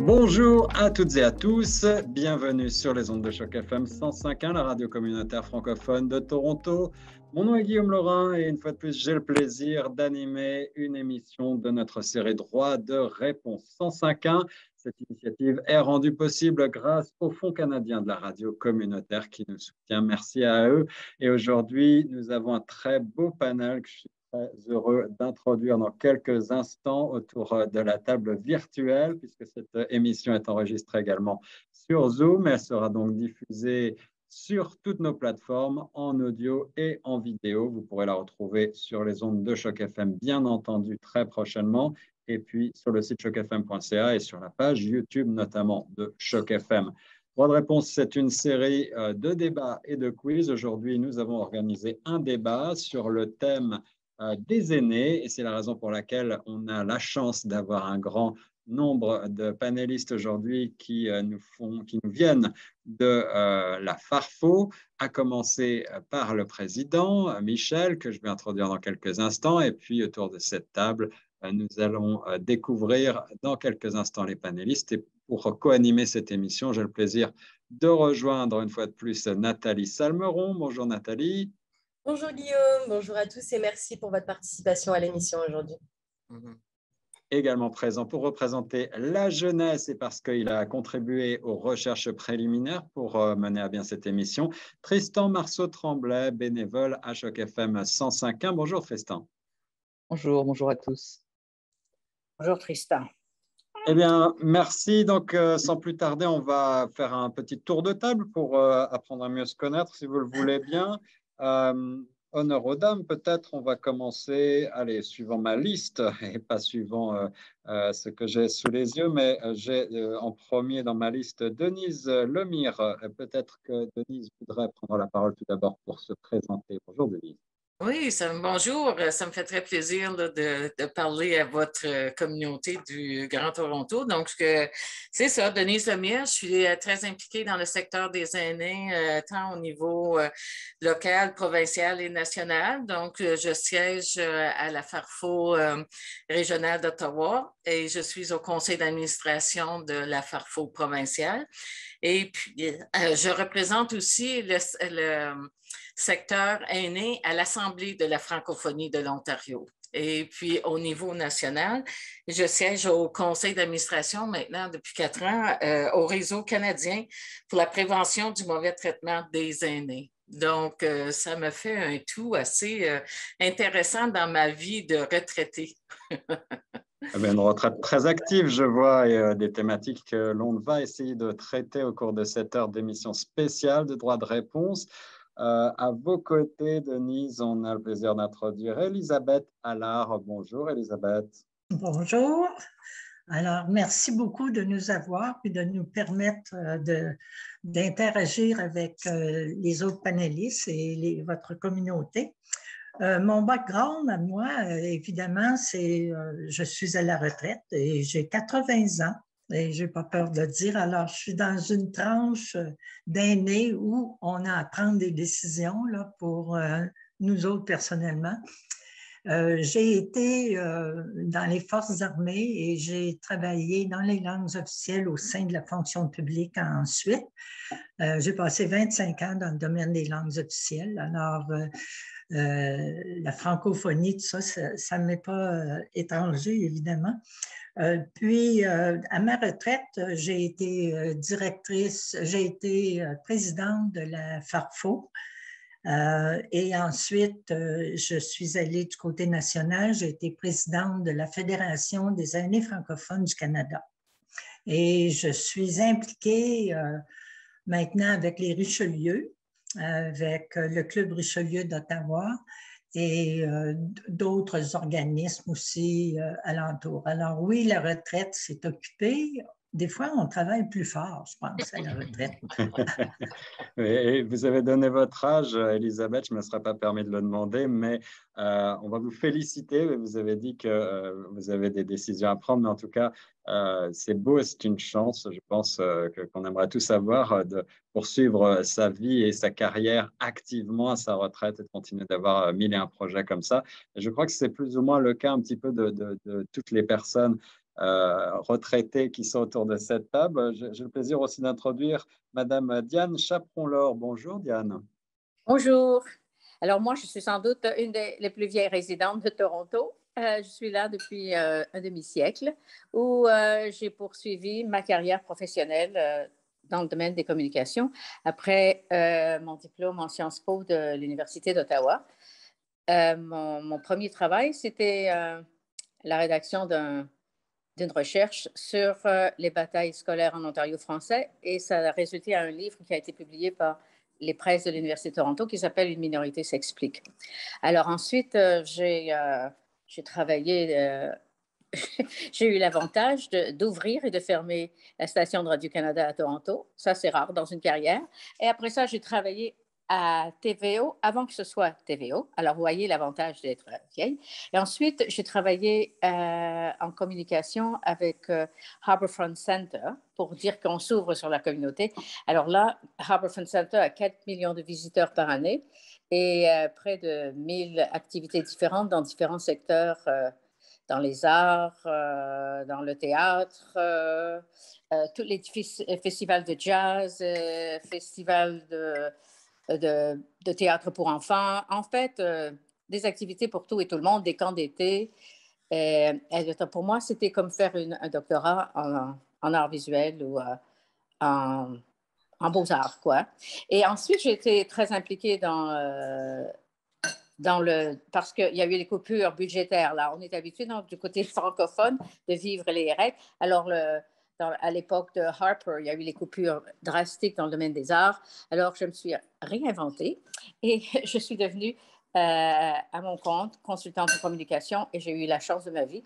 Bonjour à toutes et à tous, bienvenue sur les ondes de Choc FM 105.1, la radio communautaire francophone de Toronto. Mon nom est Guillaume Laurin et une fois de plus, j'ai le plaisir d'animer une émission de notre série Droit de réponse 105.1. Cette initiative est rendue possible grâce au Fonds canadien de la radio communautaire qui nous soutient. Merci à eux. Et aujourd'hui, nous avons un très beau panel que je suis très heureux d'introduire dans quelques instants autour de la table virtuelle, puisque cette émission est enregistrée également sur Zoom. Elle sera donc diffusée sur toutes nos plateformes, en audio et en vidéo. Vous pourrez la retrouver sur les ondes de Choc FM, bien entendu, très prochainement, et puis sur le site chocfm.ca et sur la page YouTube notamment de Choc FM. Droit de réponse, c'est une série de débats et de quiz. Aujourd'hui, nous avons organisé un débat sur le thème des aînés, et c'est la raison pour laquelle on a la chance d'avoir un grand nombre de panélistes aujourd'hui qui nous viennent de la Farfo, à commencer par le président Michel, que je vais introduire dans quelques instants, et puis autour de cette table, nous allons découvrir dans quelques instants les panélistes. Et pour co-animer cette émission, j'ai le plaisir de rejoindre une fois de plus Nathalie Salmeron. Bonjour Nathalie. Bonjour Guillaume, bonjour à tous et merci pour votre participation à l'émission aujourd'hui. Également présent pour représenter la jeunesse et parce qu'il a contribué aux recherches préliminaires pour mener à bien cette émission, Tristan Marceau-Tremblay, bénévole à Choc FM 105.1. Bonjour Tristan. Bonjour à tous. Bonjour Tristan. Eh bien, merci. Donc, sans plus tarder, on va faire un petit tour de table pour apprendre à mieux se connaître, si vous le voulez bien. Honneur aux dames, peut-être on va commencer, allez, suivant ma liste et pas suivant ce que j'ai sous les yeux, mais j'ai en premier dans ma liste Denise Lemire. Peut-être que Denise voudrait prendre la parole tout d'abord pour se présenter. Bonjour Denise. Oui, bonjour. Ça me fait très plaisir là, de parler à votre communauté du Grand Toronto. Donc, c'est ça, Denise Lemire. Je suis très impliquée dans le secteur des aînés, tant au niveau local, provincial et national. Donc, je siège à la Farfo régionale d'Ottawa et je suis au conseil d'administration de la Farfo provinciale. Et puis, je représente aussi le secteur aîné à l'Assemblée de la francophonie de l'Ontario. Et puis, au niveau national, je siège au conseil d'administration maintenant depuis 4 ans au réseau canadien pour la prévention du mauvais traitement des aînés. Donc, ça me fait un tout assez intéressant dans ma vie de retraité. Une retraite très active, je vois, et des thématiques que l'on va essayer de traiter au cours de cette heure d'émission spéciale de droit de réponse. À vos côtés, Denise, on a le plaisir d'introduire Elisabeth Allard. Bonjour Elisabeth. Bonjour. Alors, merci beaucoup de nous avoir et de nous permettre d'interagir avec les autres panélistes et votre communauté. Mon background à moi, évidemment, c'est je suis à la retraite et j'ai 80 ans et je n'ai pas peur de le dire. Alors, je suis dans une tranche d'aînés où on a à prendre des décisions là, pour nous autres personnellement. J'ai été dans les forces armées et j'ai travaillé dans les langues officielles au sein de la fonction publique ensuite. J'ai passé 25 ans dans le domaine des langues officielles. Alors, la francophonie, tout ça, ça ne m'est pas étranger, évidemment. Puis, à ma retraite, j'ai été directrice, j'ai été présidente de la Farfo. Et ensuite, je suis allée du côté national, j'ai été présidente de la Fédération des aînés francophones du Canada. Et je suis impliquée maintenant avec les Richelieu, avec le Club Richelieu d'Ottawa et d'autres organismes aussi alentour. Alors oui, la retraite s'est occupée. Des fois, on travaille plus fort, je pense, à la retraite. Et vous avez donné votre âge, Elisabeth, je ne me serais pas permis de le demander, mais on va vous féliciter. Vous avez dit que vous avez des décisions à prendre, mais en tout cas, c'est beau, c'est une chance, je pense, qu'on aimerait tous avoir de poursuivre sa vie et sa carrière activement à sa retraite et de continuer d'avoir 1001 projets comme ça. Et je crois que c'est plus ou moins le cas un petit peu de toutes les personnes retraités qui sont autour de cette table. J'ai le plaisir aussi d'introduire Madame Diane Chaperon-Laure. Bonjour Diane. Bonjour. Alors moi, je suis sans doute une des plus vieilles résidentes de Toronto. Je suis là depuis un demi-siècle où j'ai poursuivi ma carrière professionnelle dans le domaine des communications après mon diplôme en Sciences Po de l'Université d'Ottawa. Mon premier travail, c'était la rédaction d'une recherche sur les batailles scolaires en Ontario français et ça a résulté à un livre qui a été publié par les presses de l'Université de Toronto qui s'appelle « Une minorité s'explique ». Alors ensuite, j'ai travaillé, j'ai eu l'avantage d'ouvrir et de fermer la station de Radio-Canada à Toronto. Ça, c'est rare dans une carrière. Et après ça, j'ai travaillé à TVO avant que ce soit TVO. Alors, vous voyez l'avantage d'être vieille. Et ensuite, j'ai travaillé en communication avec Harbourfront Centre pour dire qu'on s'ouvre sur la communauté. Alors là, Harbourfront Centre a 4 millions de visiteurs par année et près de 1000 activités différentes dans différents secteurs, dans les arts, dans le théâtre, tous les festivals de jazz, festivals de théâtre pour enfants. En fait, des activités pour tout et tout le monde, des camps d'été. Pour moi, c'était comme faire un doctorat en arts visuels ou en beaux-arts, quoi. Et ensuite, j'ai été très impliquée parce qu'il y a eu des coupures budgétaires. Là, on est habitué du côté francophone de vivre les règles. Alors, à l'époque de Harper, il y a eu les coupures drastiques dans le domaine des arts. Alors, je me suis réinventée et je suis devenue à mon compte consultante en communication et j'ai eu la chance de ma vie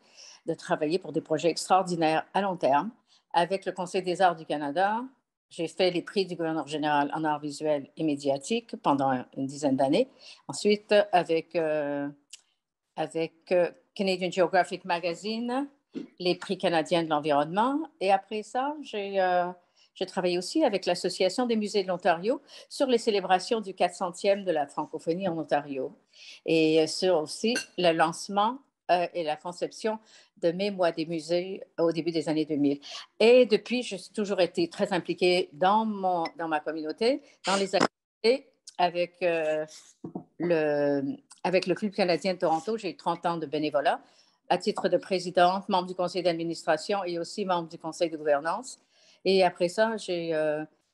de travailler pour des projets extraordinaires à long terme avec le Conseil des arts du Canada. J'ai fait les prix du gouverneur général en arts visuels et médiatiques pendant une dizaine d'années. Ensuite, avec Canadian Geographic Magazine, les prix canadiens de l'environnement. Et après ça, j'ai travaillé aussi avec l'Association des musées de l'Ontario sur les célébrations du 400e de la francophonie en Ontario et sur aussi le lancement et la conception de mes mois des musées au début des années 2000. Et depuis, je suis toujours été très impliquée dans ma communauté, dans les activités avec le Club canadien de Toronto. J'ai eu 30 ans de bénévolat à titre de présidente, membre du conseil d'administration et aussi membre du conseil de gouvernance. Et après ça, j'ai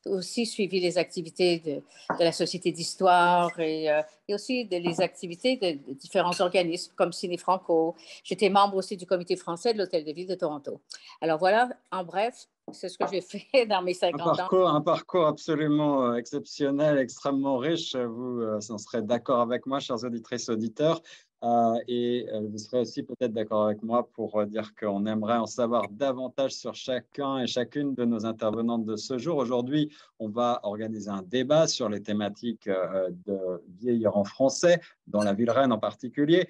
aussi suivi les activités de la Société d'histoire et aussi les activités de différents organismes comme Ciné Franco. J'étais membre aussi du comité français de l'Hôtel de Ville de Toronto. Alors voilà, en bref, c'est ce que j'ai fait dans mes 50 ans. Un parcours absolument exceptionnel, extrêmement riche. Vous en serez d'accord avec moi, chers auditrices, auditeurs. Et vous serez aussi peut-être d'accord avec moi pour dire qu'on aimerait en savoir davantage sur chacun et chacune de nos intervenantes de ce jour. Aujourd'hui, on va organiser un débat sur les thématiques de vieillir en français, dans la ville Rennes en particulier.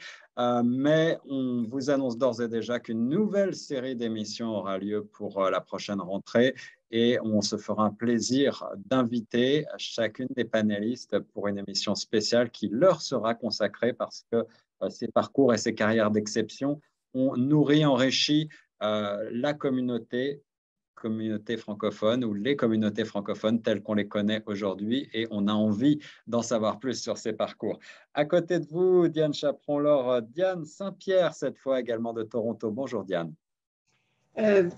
Mais on vous annonce d'ores et déjà qu'une nouvelle série d'émissions aura lieu pour la prochaine rentrée. Et on se fera un plaisir d'inviter chacune des panélistes pour une émission spéciale qui leur sera consacrée parce que ces parcours et ces carrières d'exception ont nourri, enrichi la communauté francophone ou les communautés francophones telles qu'on les connaît aujourd'hui et on a envie d'en savoir plus sur ces parcours. À côté de vous, Diane Chaperon-Laure, Diane Saint-Pierre, cette fois également de Toronto. Bonjour Diane.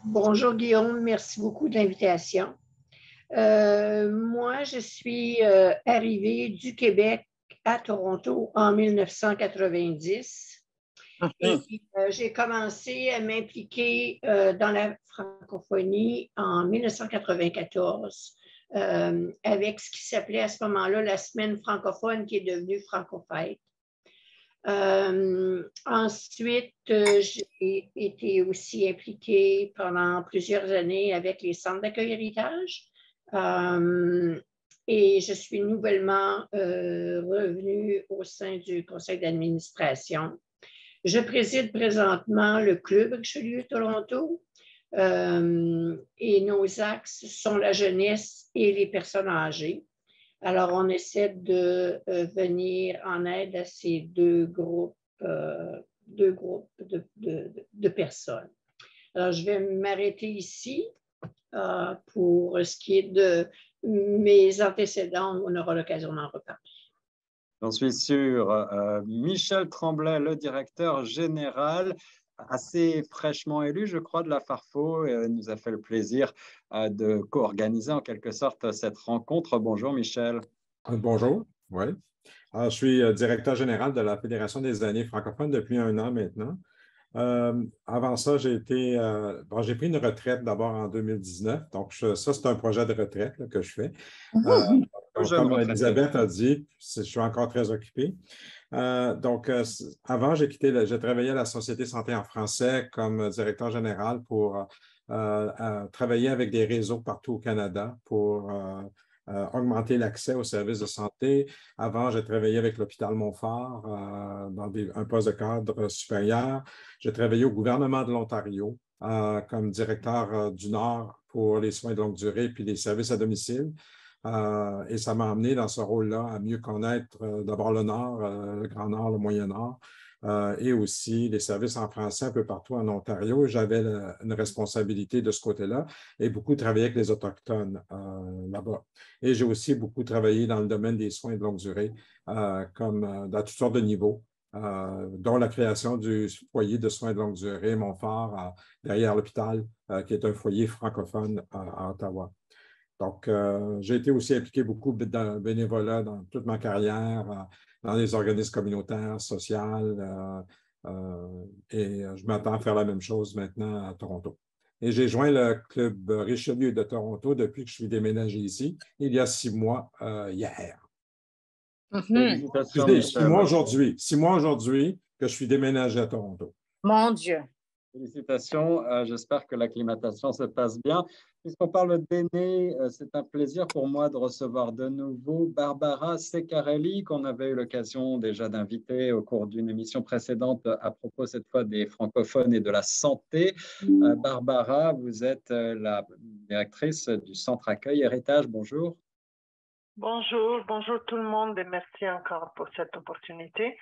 Bonjour Guillaume, merci beaucoup de l'invitation. Moi, je suis arrivée du Québec à Toronto en 1990 et j'ai commencé à m'impliquer dans la francophonie en 1994 avec ce qui s'appelait à ce moment-là la Semaine francophone qui est devenue Francofête. Ensuite, j'ai été aussi impliquée pendant plusieurs années avec les centres d'accueil héritage et je suis nouvellement revenue au sein du conseil d'administration. Je préside présentement le Club Richelieu-Toronto et nos axes sont la jeunesse et les personnes âgées. Alors, on essaie de venir en aide à ces deux groupes de personnes. Alors, je vais m'arrêter ici pour ce qui est de mes antécédents. On aura l'occasion d'en reparler. J'en suis sûr. Michel Tremblay, le directeur général, assez fraîchement élu, je crois, de la Farfo, nous a fait le plaisir de co-organiser en quelque sorte cette rencontre. Bonjour Michel. Bonjour, oui. Alors, je suis directeur général de la Fédération des aînés francophones depuis 1 an maintenant. Avant ça, j'ai pris une retraite d'abord en 2019. Donc, ça, c'est un projet de retraite là, que je fais. Donc, comme Elisabeth a dit, je suis encore très occupé. Avant, j'ai travaillé à la Société Santé en français comme directeur général pour travailler avec des réseaux partout au Canada pour augmenter l'accès aux services de santé. Avant, j'ai travaillé avec l'hôpital Montfort dans un poste de cadre supérieur. J'ai travaillé au gouvernement de l'Ontario comme directeur du Nord pour les soins de longue durée puis les services à domicile. Et ça m'a amené dans ce rôle-là à mieux connaître d'abord le Nord, le Grand Nord, le Moyen Nord, et aussi les services en français un peu partout en Ontario. J'avais une responsabilité de ce côté-là et beaucoup travaillé avec les Autochtones là-bas. Et j'ai aussi beaucoup travaillé dans le domaine des soins de longue durée, comme dans toutes sortes de niveaux, dont la création du foyer de soins de longue durée Montfort, derrière l'hôpital, qui est un foyer francophone à Ottawa. Donc, j'ai été aussi impliqué beaucoup dans le bénévolat dans toute ma carrière, dans les organismes communautaires, sociaux, et je m'attends à faire la même chose maintenant à Toronto. Et j'ai joint le Club Richelieu de Toronto depuis que je suis déménagé ici, il y a 6 mois hier. Félicitations, 6 mois aujourd'hui. 6 mois aujourd'hui que je suis déménagé à Toronto. Mon Dieu. Félicitations. J'espère que l'acclimatation se passe bien. Puisqu'on parle d'aînés, c'est un plaisir pour moi de recevoir de nouveau Barbara Ceccarelli, qu'on avait eu l'occasion déjà d'inviter au cours d'une émission précédente à propos cette fois des francophones et de la santé. Barbara, vous êtes la directrice du Centre Accueil Héritage. Bonjour. Bonjour tout le monde et merci encore pour cette opportunité.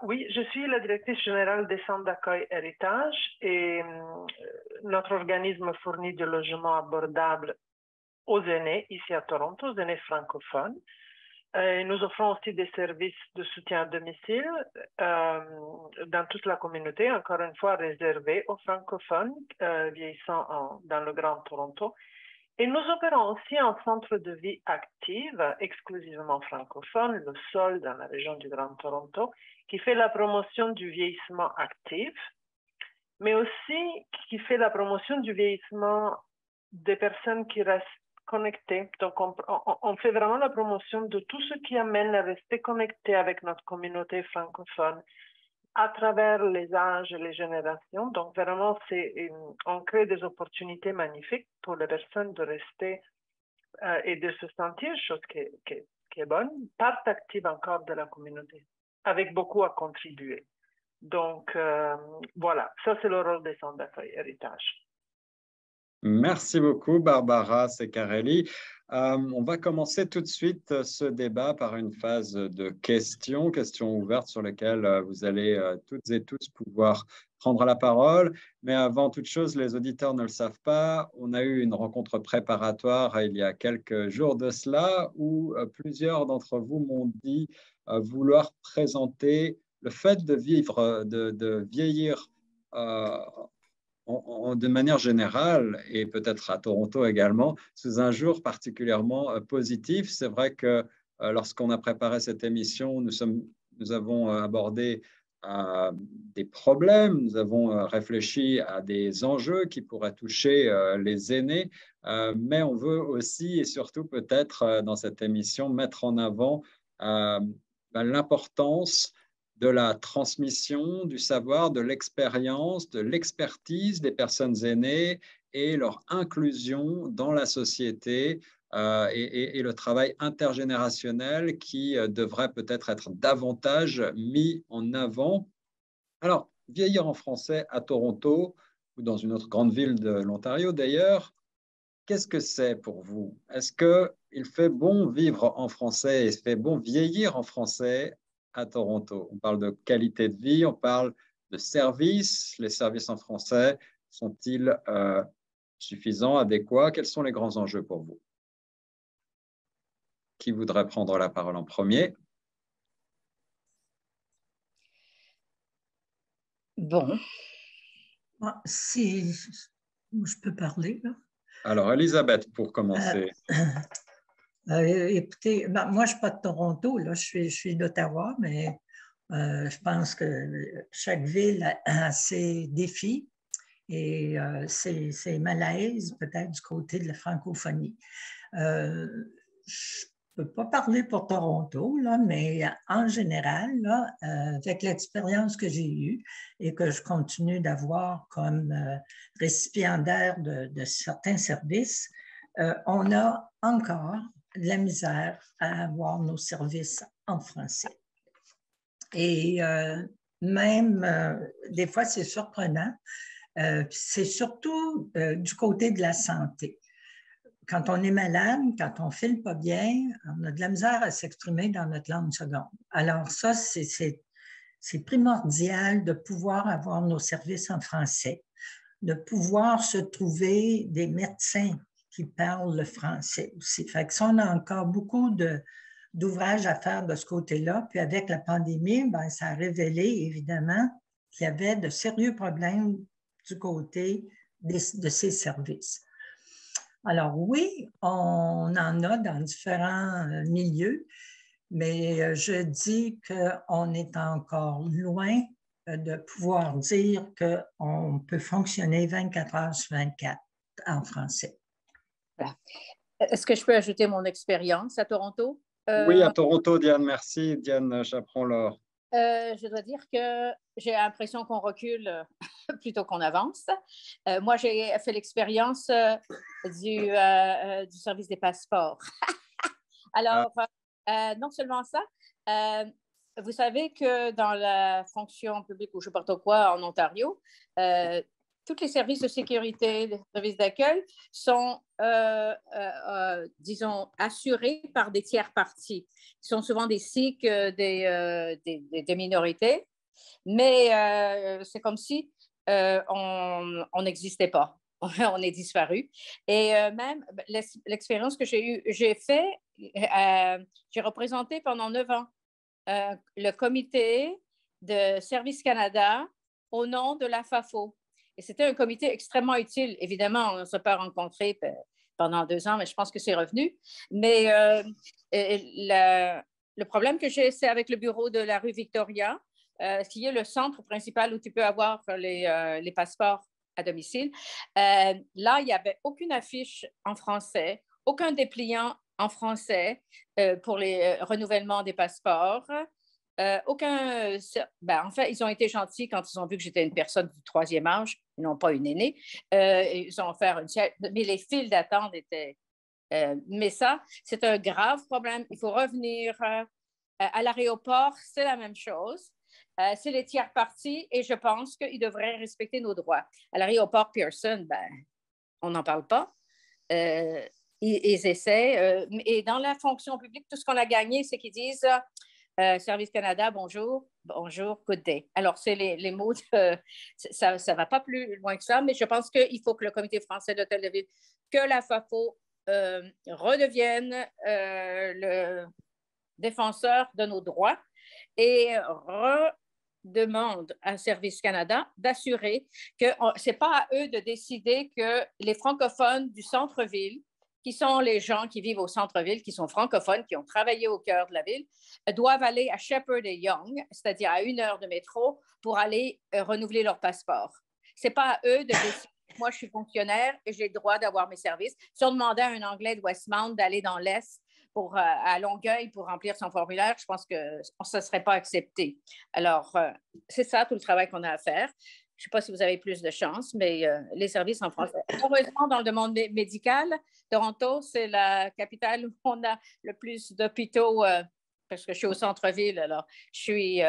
Oui, je suis la directrice générale des centres d'accueil Héritage et notre organisme fournit du logement abordable aux aînés ici à Toronto, aux aînés francophones. Nous offrons aussi des services de soutien à domicile dans toute la communauté, encore une fois réservés aux francophones vieillissant dans le Grand Toronto. Et nous opérons aussi un centre de vie active, exclusivement francophone, le SOL dans la région du Grand Toronto, qui fait la promotion du vieillissement actif, mais aussi qui fait la promotion du vieillissement des personnes qui restent connectées. Donc, on fait vraiment la promotion de tout ce qui amène à rester connecté avec notre communauté francophone à travers les âges et les générations. Donc, vraiment, on crée des opportunités magnifiques pour les personnes de rester et de se sentir, chose qui est bonne, part active encore de la communauté, avec beaucoup à contribuer. Donc, voilà, ça c'est le rôle des centres d'accueil Héritage. Merci beaucoup, Barbara Ceccarelli. On va commencer tout de suite ce débat par une phase de questions ouvertes sur lesquelles vous allez toutes et tous pouvoir prendre la parole. Mais avant toute chose, les auditeurs ne le savent pas, on a eu une rencontre préparatoire il y a quelques jours de cela où plusieurs d'entre vous m'ont dit vouloir présenter le fait de vieillir de manière générale, et peut-être à Toronto également, sous un jour particulièrement positif. C'est vrai que lorsqu'on a préparé cette émission, nous avons abordé des problèmes, nous avons réfléchi à des enjeux qui pourraient toucher les aînés, mais on veut aussi et surtout peut-être dans cette émission mettre en avant l'importance de la transmission du savoir, de l'expérience, de l'expertise des personnes aînées et leur inclusion dans la société et le travail intergénérationnel qui devrait peut-être être davantage mis en avant. Alors, vieillir en français à Toronto ou dans une autre grande ville de l'Ontario d'ailleurs, qu'est-ce que c'est pour vous? Est-ce qu'il fait bon vivre en français et il fait bon vieillir en français à Toronto? On parle de qualité de vie, on parle de services. Les services en français sont-ils suffisants, adéquats? Quels sont les grands enjeux pour vous? Qui voudrait prendre la parole en premier? Bon. Si je peux parler, là. Alors, Elisabeth, pour commencer. Écoutez, moi, je ne suis pas de Toronto, là, je suis d'Ottawa, mais je pense que chaque ville a ses défis et ses malaises, peut-être du côté de la francophonie. Je ne peux pas parler pour Toronto, là, mais en général, là, avec l'expérience que j'ai eue et que je continue d'avoir comme récipiendaire de certains services, on a encore de la misère à avoir nos services en français. Et même, des fois, c'est surprenant. C'est surtout du côté de la santé. Quand on est malade, quand on ne file pas bien, on a de la misère à s'exprimer dans notre langue seconde. Alors ça, c'est primordial de pouvoir avoir nos services en français, de pouvoir se trouver des médecins qui parlent le français aussi. Fait que ça, on a encore beaucoup d'ouvrages à faire de ce côté-là. Puis avec la pandémie, ben, ça a révélé évidemment qu'il y avait de sérieux problèmes du côté de ces services. Alors oui, on en a dans différents milieux, mais je dis qu'on est encore loin de pouvoir dire qu'on peut fonctionner 24 heures sur 24 en français. Voilà. Est-ce que je peux ajouter mon expérience à Toronto? Oui, à Toronto, Diane, merci. Diane Chaperon-Laure. Je dois dire que j'ai l'impression qu'on recule plutôt qu'on avance. Moi, j'ai fait l'expérience du service des passeports. Alors, non seulement ça, vous savez que dans la fonction publique ou je ne sais pas quoi en Ontario, tous les services de sécurité, les services d'accueil sont, disons, assurés par des tiers parties. Ils sont souvent des Sikhs, des minorités, mais c'est comme si on n'existait pas. On est disparu. Et même l'expérience que j'ai eue, j'ai représenté pendant 9 ans le comité de Service Canada au nom de la FAFO. Et c'était un comité extrêmement utile. Évidemment, on ne s'est pas rencontrés pendant 2 ans, mais je pense que c'est revenu. Mais le problème que j'ai, c'est avec le bureau de la rue Victoria, qui est le centre principal où tu peux avoir les passeports à domicile. Là, il n'y avait aucune affiche en français, aucun dépliant en français pour les renouvellements des passeports. En fait, ils ont été gentils quand ils ont vu que j'étais une personne du 3e âge, non pas une aînée. Ils ont offert mais les files d'attente étaient... mais ça, c'est un grave problème. Il faut revenir à l'aéroport, c'est la même chose. C'est les tiers parties et je pense qu'ils devraient respecter nos droits. À l'aéroport Pearson, on n'en parle pas. Ils essaient. Et dans la fonction publique, tout ce qu'on a gagné, c'est qu'ils disent Service Canada, bonjour, bonjour, good day. Alors, c'est les mots, ça ne va pas plus loin que ça, mais je pense qu'il faut que le Comité français de Tel Aviv, que la FAFO redevienne le défenseur de nos droits et demande à Service Canada d'assurer que ce n'est pas à eux de décider que les francophones du centre-ville, qui sont les gens qui vivent au centre-ville, qui sont francophones, qui ont travaillé au cœur de la ville, doivent aller à Shepherd et Yonge, c'est-à-dire à 1 heure de métro, pour aller renouveler leur passeport. Ce n'est pas à eux de décider. Moi, je suis fonctionnaire et j'ai le droit d'avoir mes services. Si on demandait à un Anglais de Westmount d'aller dans l'Est à Longueuil pour remplir son formulaire, je pense que ça ne serait pas accepté. Alors, c'est ça tout le travail qu'on a à faire. Je ne sais pas si vous avez plus de chance, mais les services en français. Heureusement, dans le monde médical, Toronto, c'est la capitale où on a le plus d'hôpitaux, parce que je suis au centre-ville, alors je suis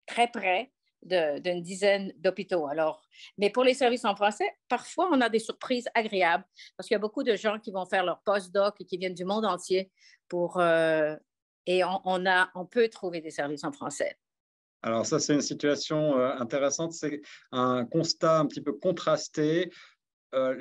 très près d'une dizaine d'hôpitaux. Alors, mais pour les services en français, parfois, on a des surprises agréables parce qu'il y a beaucoup de gens qui vont faire leur post-doc et qui viennent du monde entier et on peut trouver des services en français. Alors ça, c'est une situation intéressante. C'est un constat un petit peu contrasté.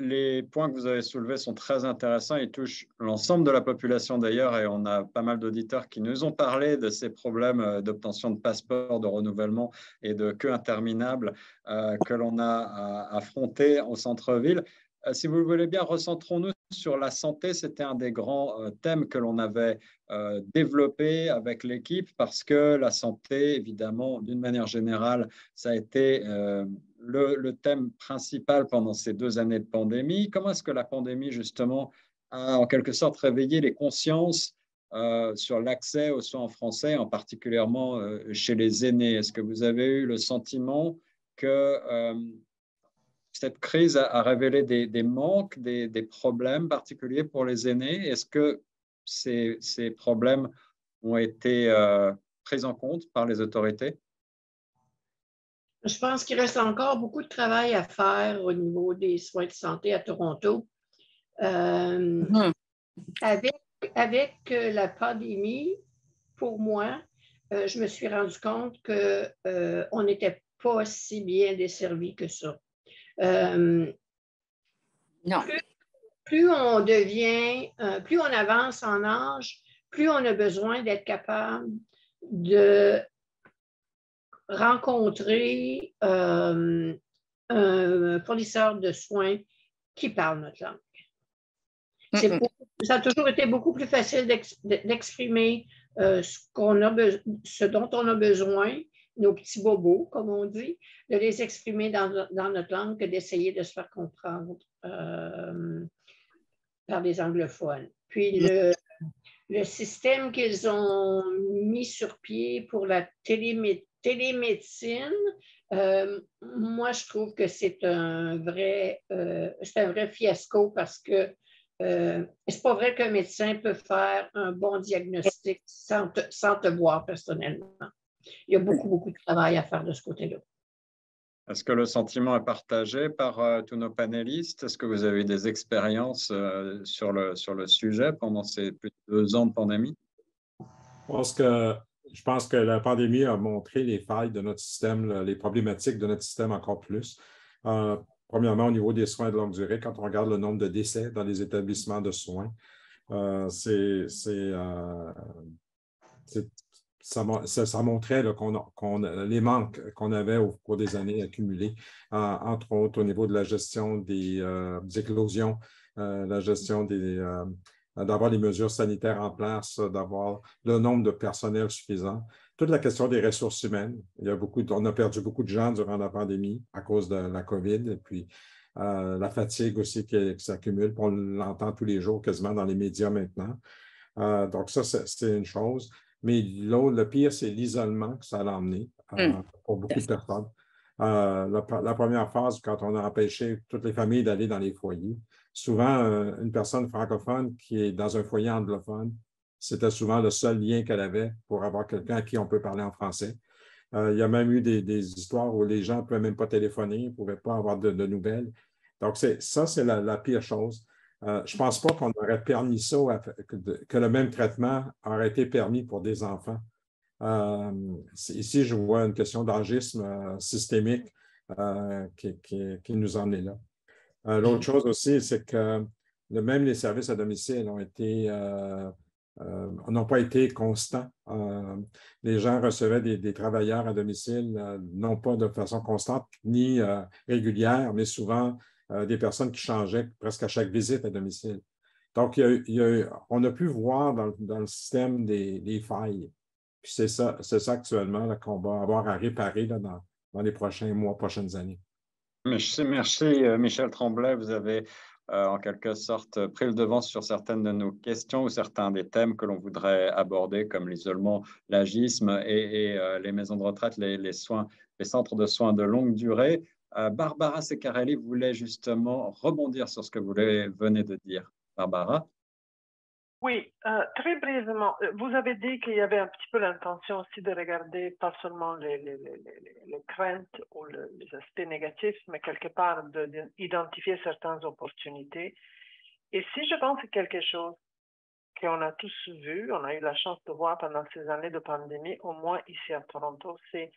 Les points que vous avez soulevés sont très intéressants. Ils touchent l'ensemble de la population d'ailleurs, et on a pas mal d'auditeurs qui nous ont parlé de ces problèmes d'obtention de passeports, de renouvellement et de queues interminables que l'on a affrontés au centre-ville. Si vous le voulez bien, recentrons-nous sur la santé. C'était un des grands thèmes que l'on avait développé avec l'équipe parce que la santé, évidemment, d'une manière générale, ça a été le thème principal pendant ces 2 années de pandémie. Comment est-ce que la pandémie, justement, a en quelque sorte réveillé les consciences sur l'accès aux soins en français, en particulièrement chez les aînés? Est-ce que vous avez eu le sentiment que cette crise a révélé des manques, des problèmes particuliers pour les aînés? Est-ce que ces problèmes ont été pris en compte par les autorités? Je pense qu'il reste encore beaucoup de travail à faire au niveau des soins de santé à Toronto. Avec la pandémie, pour moi, je me suis rendu compte qu'on n'était pas si bien desservi que ça. Non. Plus on devient, plus on avance en âge, plus on a besoin d'être capable de rencontrer un fournisseur de soins qui parle notre langue. Ça a toujours été beaucoup plus facile d'exprimer ce dont on a besoin, nos petits bobos, comme on dit, de les exprimer dans notre langue que d'essayer de se faire comprendre par des anglophones. Puis le système qu'ils ont mis sur pied pour la télémédecine, moi, je trouve que c'est un vrai fiasco parce que c'est pas vrai qu'un médecin peut faire un bon diagnostic sans te voir personnellement. Il y a beaucoup, beaucoup de travail à faire de ce côté-là. Est-ce que le sentiment est partagé par tous nos panélistes? Est-ce que vous avez eu des expériences sur le sujet pendant ces plus de 2 ans de pandémie? Je pense que la pandémie a montré les failles de notre système, les problématiques de notre système encore plus. Premièrement, au niveau des soins de longue durée, quand on regarde le nombre de décès dans les établissements de soins, ça montrait là, les manques qu'on avait au cours des années accumulés, entre autres au niveau de la gestion des éclosions, la gestion d'avoir les mesures sanitaires en place, d'avoir le nombre de personnel suffisant. Toute la question des ressources humaines. On a perdu beaucoup de gens durant la pandémie à cause de la COVID, et puis la fatigue aussi qui s'accumule. On l'entend tous les jours quasiment dans les médias maintenant. Donc ça, c'est une chose. Mais le pire, c'est l'isolement que ça a emmené pour beaucoup de personnes. La première phase, quand on a empêché toutes les familles d'aller dans les foyers, souvent, une personne francophone qui est dans un foyer anglophone, c'était souvent le seul lien qu'elle avait pour avoir quelqu'un à qui on peut parler en français. Il y a même eu des histoires où les gens ne pouvaient même pas téléphoner, ils ne pouvaient pas avoir de nouvelles. Donc, ça, c'est la pire chose. Je ne pense pas qu'on aurait permis ça, que le même traitement aurait été permis pour des enfants. Ici, je vois une question d'agisme systémique qui nous en est là. L'autre chose aussi, c'est que même les services à domicile n'ont pas été constants. Les gens recevaient des travailleurs à domicile, non pas de façon constante ni régulière, mais souvent des personnes qui changeaient presque à chaque visite à domicile. Donc, on a pu voir dans le système des failles. Puis c'est ça actuellement là, qu'on va avoir à réparer là, dans les prochains mois, prochaines années. Merci, Michel Tremblay. Vous avez en quelque sorte pris le devant sur certaines de nos questions ou certains des thèmes que l'on voudrait aborder, comme l'isolement, l'agisme et les maisons de retraite, les centres de soins de longue durée. Barbara Ceccarelli voulait justement rebondir sur ce que vous venez de dire. Barbara? Oui, très brièvement, vous avez dit qu'il y avait un petit peu l'intention aussi de regarder pas seulement les craintes ou les aspects négatifs, mais quelque part d'identifier certaines opportunités. Et si je pense à quelque chose qu'on a tous vu, on a eu la chance de voir pendant ces années de pandémie, au moins ici à Toronto, c'est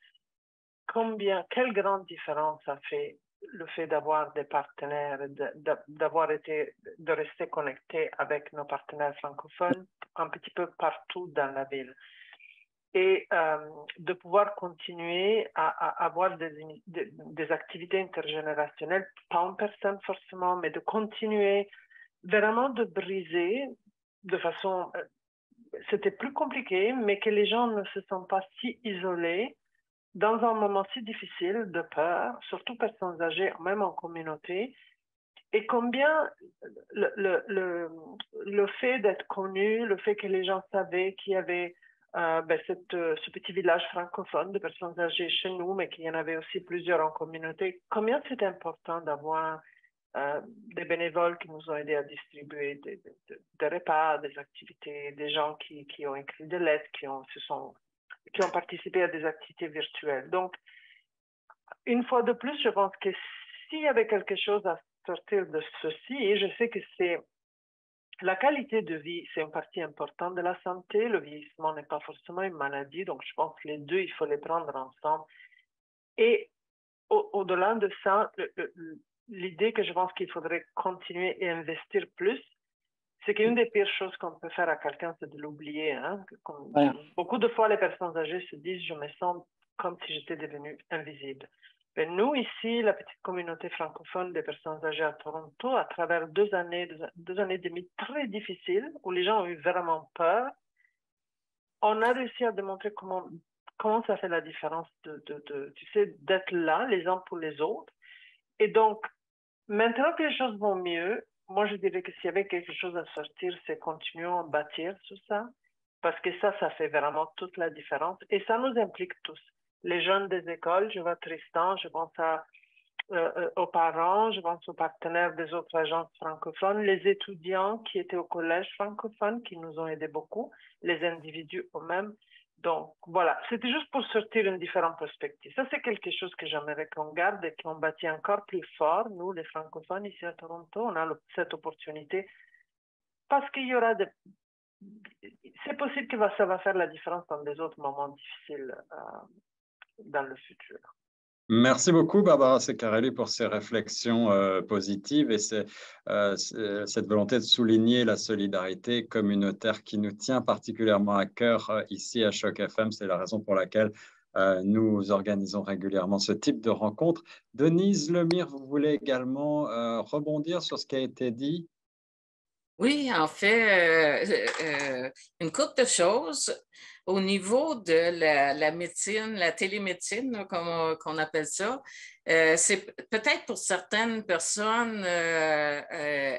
quelle grande différence ça fait le fait d'avoir des partenaires, de rester connecté avec nos partenaires francophones un petit peu partout dans la ville. Et de pouvoir continuer à avoir des activités intergénérationnelles, pas en personne forcément, mais de continuer vraiment de briser de façon... C'était plus compliqué, mais que les gens ne se sentent pas si isolés dans un moment si difficile de peur, surtout personnes âgées, même en communauté, et combien le fait d'être connu, le fait que les gens savaient qu'il y avait ce petit village francophone de personnes âgées chez nous, mais qu'il y en avait aussi plusieurs en communauté, combien c'est important d'avoir des bénévoles qui nous ont aidés à distribuer des repas, des activités, des gens qui ont écrit des lettres, qui ont participé à des activités virtuelles. Donc, une fois de plus, je pense que s'il y avait quelque chose à sortir de ceci, et je sais que c'est la qualité de vie, c'est une partie importante de la santé. Le vieillissement n'est pas forcément une maladie, donc je pense que les deux, il faut les prendre ensemble. Et au-delà de ça, l'idée que je pense qu'il faudrait continuer et investir plus, c'est qu'une des pires choses qu'on peut faire à quelqu'un, c'est de l'oublier. Hein? Voilà. Beaucoup de fois, les personnes âgées se disent « je me sens comme si j'étais devenue invisible ». Mais nous, ici, la petite communauté francophone des personnes âgées à Toronto, à travers 2 années et demie très difficiles, où les gens ont eu vraiment peur, on a réussi à démontrer comment ça fait la différence d'être là, les uns pour les autres. Et donc, maintenant que les choses vont mieux, moi, je dirais que s'il y avait quelque chose à sortir, c'est continuons à bâtir sur ça, parce que ça fait vraiment toute la différence. Et ça nous implique tous. Les jeunes des écoles, je vois Tristan, je pense aux parents, je pense aux partenaires des autres agences francophones, les étudiants qui étaient au collège francophone, qui nous ont aidés beaucoup, les individus eux-mêmes. Donc, voilà, c'était juste pour sortir une différente perspective. Ça, c'est quelque chose que j'aimerais qu'on garde et qu'on bâtit encore plus fort. Nous, les francophones, ici à Toronto, on a cette opportunité parce qu'il y aura c'est possible que ça va faire la différence dans des autres moments difficiles dans le futur. Merci beaucoup, Barbara Ceccarelli, pour ces réflexions positives et cette volonté de souligner la solidarité communautaire qui nous tient particulièrement à cœur ici à Choc FM. C'est la raison pour laquelle nous organisons régulièrement ce type de rencontres. Denise Lemire, vous voulez également rebondir sur ce qui a été dit? Oui, en fait, une couple de choses. Au niveau de la médecine, la télémédecine, comme on appelle ça, c'est peut-être pour certaines personnes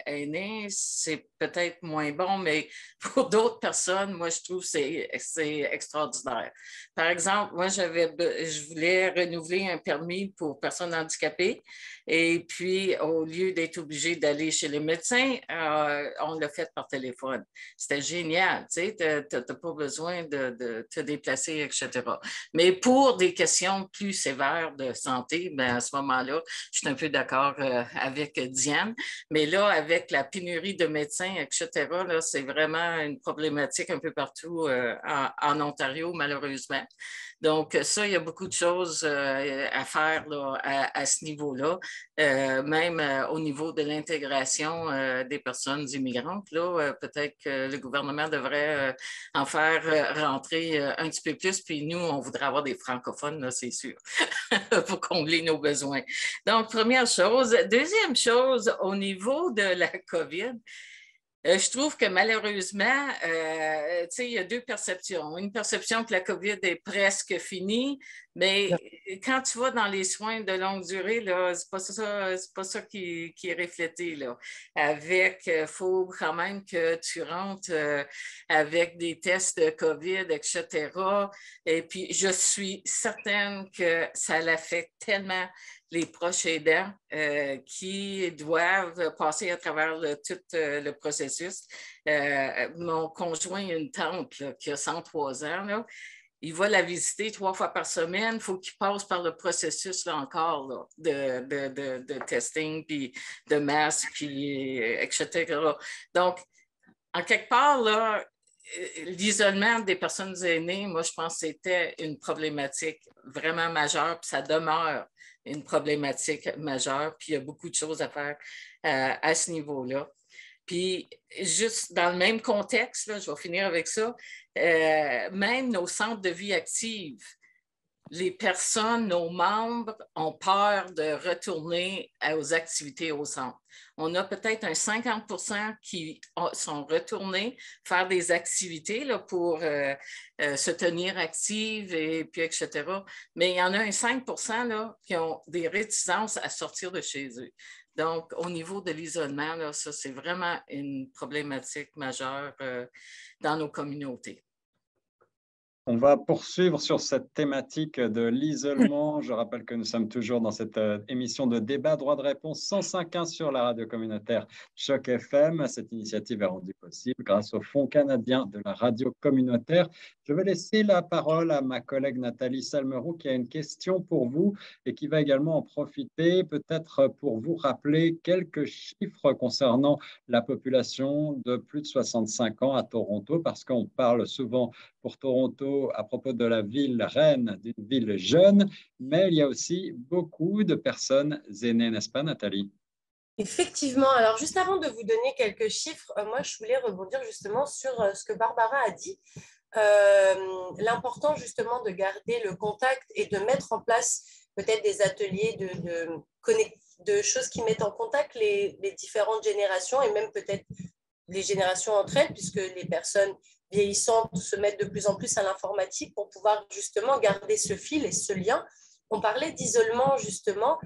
aînées, c'est peut-être moins bon, mais pour d'autres personnes, moi, je trouve que c'est extraordinaire. Par exemple, moi, je voulais renouveler un permis pour personnes handicapées et puis, au lieu d'être obligé d'aller chez le médecin, on l'a fait par téléphone. C'était génial, tu sais, tu n'as pas besoin de te déplacer, etc. Mais pour des questions plus sévères de santé, ben, à ce moment-là, je suis un peu d'accord avec Diane. Mais là, avec la pénurie de médecins, etc., là, c'est vraiment une problématique un peu partout en Ontario, malheureusement. Donc, ça, il y a beaucoup de choses à faire là, à ce niveau-là, même au niveau de l'intégration des personnes immigrantes. Là, peut-être que le gouvernement devrait en faire rentrer un petit peu plus, puis nous, on voudrait avoir des francophones, c'est sûr, pour combler nos besoins. Donc, première chose. Deuxième chose, au niveau de la COVID, je trouve que malheureusement, il y a 2 perceptions. Une perception que la COVID est presque finie, mais quand tu vas dans les soins de longue durée, là, c'est pas ça qui est reflété, là. Il faut quand même que tu rentres avec des tests de COVID, etc. Et puis, je suis certaine que ça l'affecte tellement les proches aidants qui doivent passer à travers tout le processus. Mon conjoint a une tante là, qui a 103 ans. Là. Il va la visiter 3 fois par semaine. Il faut qu'il passe par le processus là, encore là, de testing, puis de masque, puis, etc. Donc, en quelque part, là, l'isolement des personnes aînées, moi, je pense que c'était une problématique vraiment majeure, puis ça demeure une problématique majeure, puis il y a beaucoup de choses à faire à ce niveau-là. Puis, juste dans le même contexte, là, je vais finir avec ça, même nos centres de vie active, les personnes, nos membres ont peur de retourner aux activités au centre. On a peut-être un 50% qui sont retournés faire des activités là, pour se tenir actives et puis etc. Mais il y en a un 5% là, qui ont des réticences à sortir de chez eux. Donc, au niveau de l'isolement, là, ça, c'est vraiment une problématique majeure dans nos communautés. On va poursuivre sur cette thématique de l'isolement. Je rappelle que nous sommes toujours dans cette émission de débat droit de réponse 105.1 sur la radio communautaire Choc FM. Cette initiative est rendue possible grâce au Fonds canadien de la radio communautaire. Je vais laisser la parole à ma collègue Nathalie Salmeroux qui a une question pour vous et qui va également en profiter peut-être pour vous rappeler quelques chiffres concernant la population de plus de 65 ans à Toronto parce qu'on parle souvent pour Toronto à propos de la ville reine, d'une ville jeune, mais il y a aussi beaucoup de personnes aînées, n'est-ce pas Nathalie? Effectivement. Alors, juste avant de vous donner quelques chiffres, moi, je voulais rebondir justement sur ce que Barbara a dit. L'important justement de garder le contact et de mettre en place peut-être des ateliers de choses qui mettent en contact les différentes générations et même peut-être les générations entre elles, puisque les personnes vieillissantes se mettent de plus en plus à l'informatique pour pouvoir justement garder ce fil et ce lien. On parlait d'isolement justement.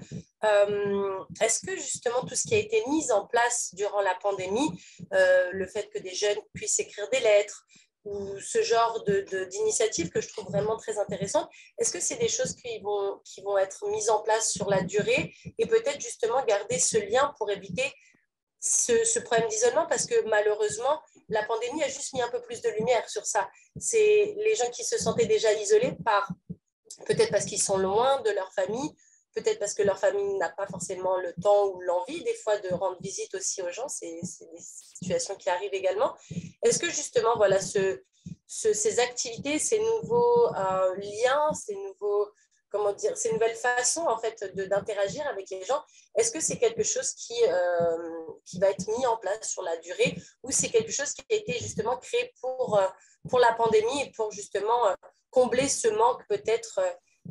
Est-ce que justement tout ce qui a été mis en place durant la pandémie, le fait que des jeunes puissent écrire des lettres ou ce genre d'initiatives que je trouve vraiment très intéressantes, est-ce que c'est des choses qui vont être mises en place sur la durée et peut-être justement garder ce lien pour éviter ce problème d'isolement, parce que malheureusement, la pandémie a juste mis un peu plus de lumière sur ça. C'est les gens qui se sentaient déjà isolés peut-être parce qu'ils sont loin de leur famille, peut-être parce que leur famille n'a pas forcément le temps ou l'envie des fois de rendre visite aussi aux gens. C'est des situations qui arrivent également. Est-ce que justement, voilà, ces activités, ces nouveaux liens, ces nouvelles façons en fait d'interagir avec les gens, est-ce que c'est quelque chose qui va être mis en place sur la durée ou c'est quelque chose qui a été justement créé pour la pandémie et pour justement combler ce manque peut-être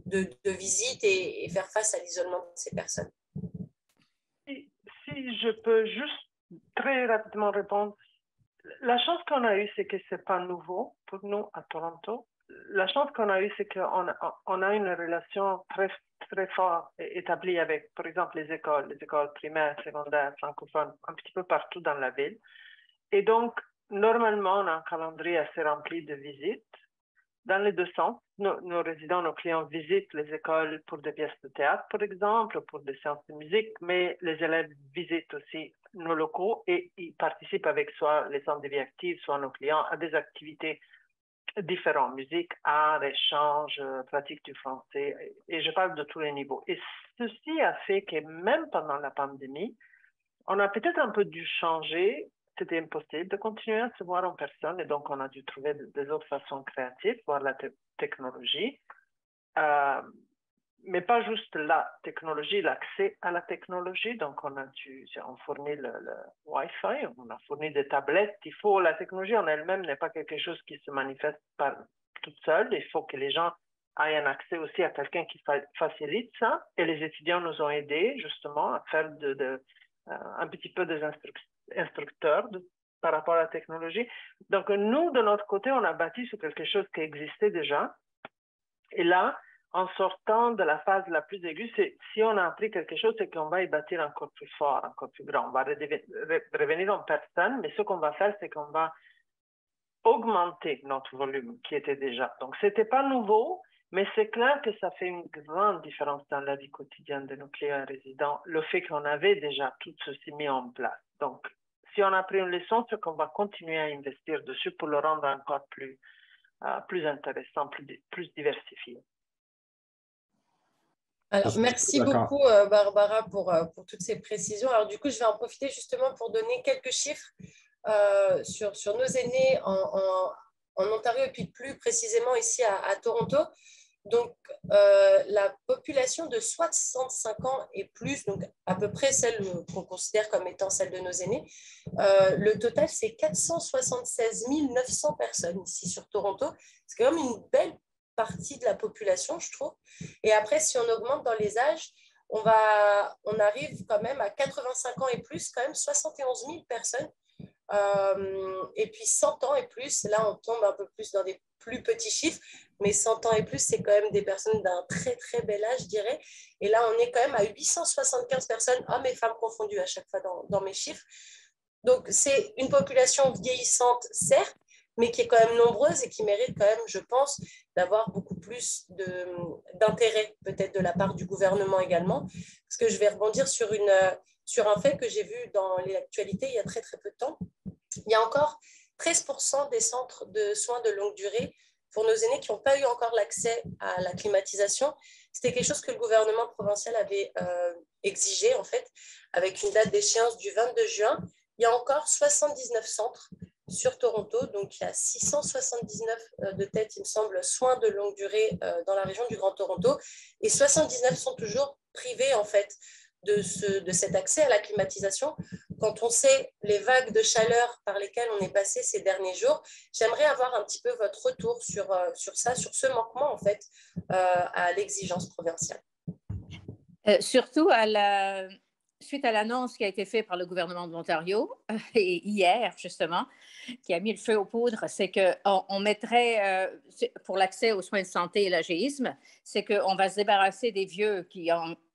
de visites et faire face à l'isolement de ces personnes? Si je peux juste très rapidement répondre. La chance qu'on a eue, c'est que ce n'est pas nouveau pour nous à Toronto. La chance qu'on a eue, c'est qu'on a une relation très, très forte établie avec, par exemple, les écoles primaires, secondaires, francophones, un petit peu partout dans la ville. Et donc, normalement, on a un calendrier assez rempli de visites. Dans les deux sens, nos résidents, nos clients visitent les écoles pour des pièces de théâtre, par exemple, pour des séances de musique, mais les élèves visitent aussi nos locaux et ils participent avec soit les centres de vie active, soit nos clients à des activités différentes, musique, art, échange, pratique du français, et je parle de tous les niveaux. Et ceci a fait que même pendant la pandémie, on a peut-être un peu dû changer. C'était impossible de continuer à se voir en personne et donc on a dû trouver des autres façons créatives, voir la technologie, mais pas juste la technologie, l'accès à la technologie. Donc on fournit le Wi-Fi, on a fourni des tablettes. La technologie en elle-même n'est pas quelque chose qui se manifeste toute seule. Il faut que les gens aient un accès aussi à quelqu'un qui facilite ça. Et les étudiants nous ont aidés justement à faire un petit peu des instructeurs par rapport à la technologie. Donc, nous, de notre côté, on a bâti sur quelque chose qui existait déjà. Et là, en sortant de la phase la plus aiguë, si on a appris quelque chose, c'est qu'on va y bâtir encore plus fort, encore plus grand. On va revenir en personne, mais ce qu'on va faire, c'est qu'on va augmenter notre volume qui était déjà. Donc, ce n'était pas nouveau, mais c'est clair que ça fait une grande différence dans la vie quotidienne de nos clients et résidents, le fait qu'on avait déjà tout ceci mis en place. Donc, si on a pris une leçon, c'est qu'on va continuer à investir dessus pour le rendre encore plus intéressant, plus diversifié. Alors, merci beaucoup, Barbara, pour toutes ces précisions. Alors, du coup, je vais en profiter justement pour donner quelques chiffres sur nos aînés en Ontario et puis plus précisément ici à Toronto. Donc, la population de 65 ans et plus, donc à peu près celle qu'on considère comme étant celle de nos aînés, le total, c'est 476 900 personnes ici sur Toronto. C'est quand même une belle partie de la population, je trouve. Et après, si on augmente dans les âges, on arrive quand même à 85 ans et plus, quand même 71 000 personnes. Et puis 100 ans et plus, là on tombe un peu plus dans des plus petits chiffres, mais 100 ans et plus, c'est quand même des personnes d'un très très bel âge, je dirais. Et là on est quand même à 875 personnes, hommes et femmes confondus à chaque fois dans mes chiffres. Donc c'est une population vieillissante, certes, mais qui est quand même nombreuse et qui mérite quand même, je pense, d'avoir beaucoup plus d'intérêt peut-être de la part du gouvernement également. Parce que je vais rebondir sur un fait que j'ai vu dans l'actualité il y a très très peu de temps. Il y a encore 13% des centres de soins de longue durée pour nos aînés qui n'ont pas eu encore l'accès à la climatisation. C'était quelque chose que le gouvernement provincial avait exigé, en fait, avec une date d'échéance du 22 juin. Il y a encore 79 centres sur Toronto, donc il y a 679 de tête, il me semble, soins de longue durée dans la région du Grand Toronto, et 79 sont toujours privés, en fait, de cet accès à la climatisation. Quand on sait les vagues de chaleur par lesquelles on est passé ces derniers jours, j'aimerais avoir un petit peu votre retour sur ça, sur ce manquement, en fait, à l'exigence provinciale. Surtout suite à l'annonce qui a été faite par le gouvernement de l'Ontario, et hier, justement, qui a mis le feu aux poudres, c'est qu'on mettrait, pour l'accès aux soins de santé et l'agéisme, c'est qu'on va se débarrasser des vieux qui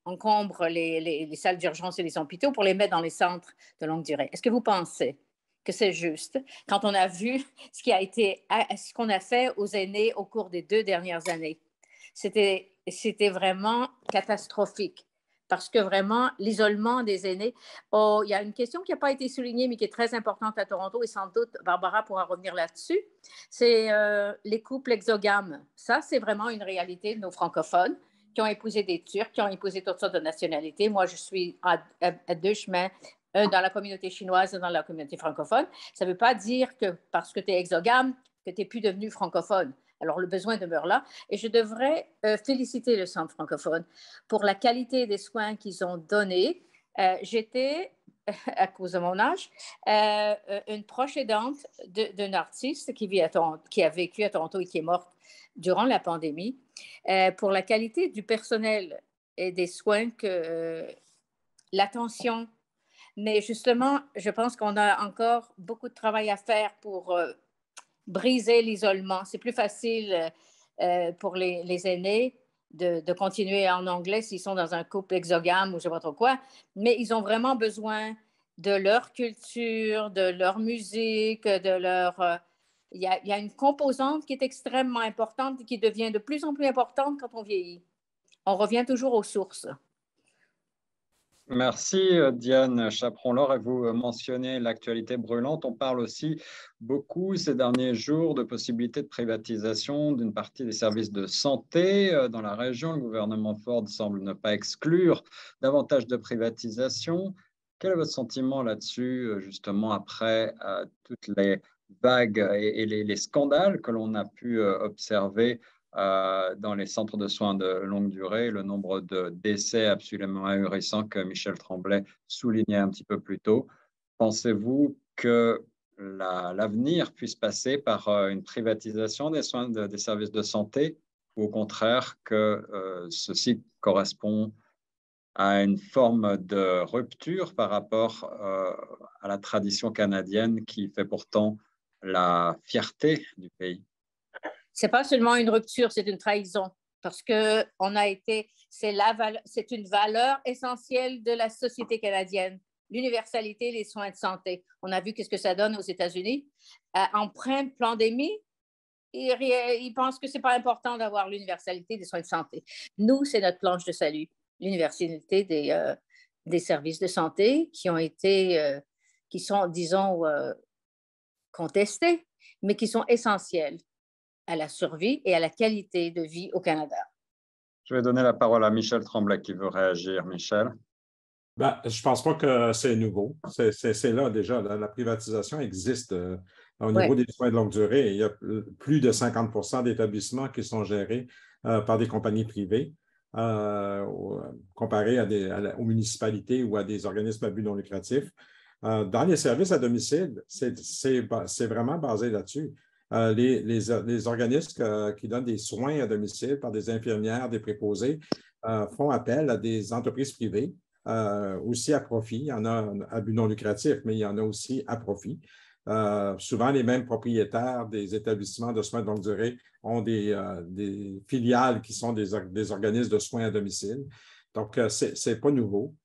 encombrent les salles d'urgence et les hôpitaux pour les mettre dans les centres de longue durée. Est-ce que vous pensez que c'est juste quand on a vu ce qu'on a fait aux aînés au cours des 2 dernières années? C'était vraiment catastrophique. Parce que vraiment, l'isolement des aînés, il y a une question qui n'a pas été soulignée, mais qui est très importante à Toronto, et sans doute Barbara pourra revenir là-dessus, c'est les couples exogames. Ça, c'est vraiment une réalité de nos francophones qui ont épousé des Turcs, qui ont épousé toutes sortes de nationalités. Moi, je suis à 2 chemins, un dans la communauté chinoise et dans la communauté francophone. Ça ne veut pas dire que parce que tu es exogame, que tu n'es plus devenu francophone. Alors, le besoin demeure là. Et je devrais féliciter le Centre francophone pour la qualité des soins qu'ils ont donnés. J'étais, à cause de mon âge, une proche aidante d'un artiste qui a vécu à Toronto et qui est morte durant la pandémie. Pour la qualité du personnel et des soins, l'attention. Mais justement, je pense qu'on a encore beaucoup de travail à faire pour briser l'isolement. C'est plus facile pour les aînés de continuer en anglais s'ils sont dans un couple exogame ou je ne sais pas trop quoi, mais ils ont vraiment besoin de leur culture, de leur musique, de leur... Il y a une composante qui est extrêmement importante et qui devient de plus en plus importante quand on vieillit. On revient toujours aux sources. Merci Diane Chaperon-Laure, et vous mentionnez l'actualité brûlante. On parle aussi beaucoup ces derniers jours de possibilités de privatisation d'une partie des services de santé dans la région. Le gouvernement Ford semble ne pas exclure davantage de privatisation. Quel est votre sentiment là-dessus, justement, après toutes les vagues et les scandales que l'on a pu observer dans les centres de soins de longue durée, le nombre de décès absolument ahurissant que Michel Tremblay soulignait un petit peu plus tôt. Pensez-vous que l'avenir puisse passer par une privatisation des soins des services de santé, ou au contraire que ceci correspond à une forme de rupture par rapport à la tradition canadienne qui fait pourtant la fierté du pays? C'est pas seulement une rupture, c'est une trahison. Parce que c'est une valeur essentielle de la société canadienne, l'universalité des soins de santé. On a vu qu'est-ce que ça donne aux États-Unis. En pleine pandémie, ils pensent que c'est pas important d'avoir l'universalité des soins de santé. Nous, c'est notre planche de salut, l'universalité des services de santé qui sont, disons, contestés, mais qui sont essentiels à la survie et à la qualité de vie au Canada. Je vais donner la parole à Michel Tremblay qui veut réagir. Michel. Ben, je ne pense pas que c'est nouveau. C'est là déjà. La privatisation existe au niveau des soins de longue durée. Il y a plus de 50 d'établissements qui sont gérés par des compagnies privées comparé aux municipalités ou à des organismes à but non lucratif. Dans les services à domicile, c'est vraiment basé là-dessus. Les organismes qui donnent des soins à domicile par des infirmières, des préposés, font appel à des entreprises privées, aussi à profit. Il y en a à but non lucratif, mais il y en a aussi à profit. Souvent, les mêmes propriétaires des établissements de soins de longue durée ont des filiales qui sont des organismes de soins à domicile. Donc, ce n'est pas nouveau.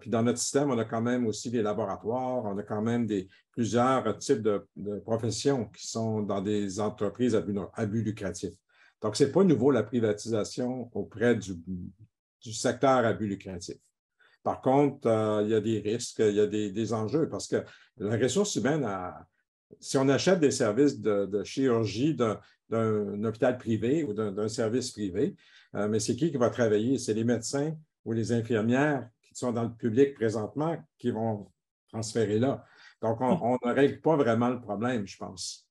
Puis dans notre système, on a quand même aussi des laboratoires, on a quand même plusieurs types de professions qui sont dans des entreprises à but lucratif. Donc, ce n'est pas nouveau la privatisation auprès du secteur à but lucratif. Par contre, il y a des risques, il y a des enjeux parce que la ressource humaine, si on achète des services de chirurgie d'un hôpital privé ou d'un service privé, mais c'est qui va travailler? C'est les médecins ou les infirmières qui sont dans le public présentement qui vont transférer là. Donc, on ne règle pas vraiment le problème, je pense.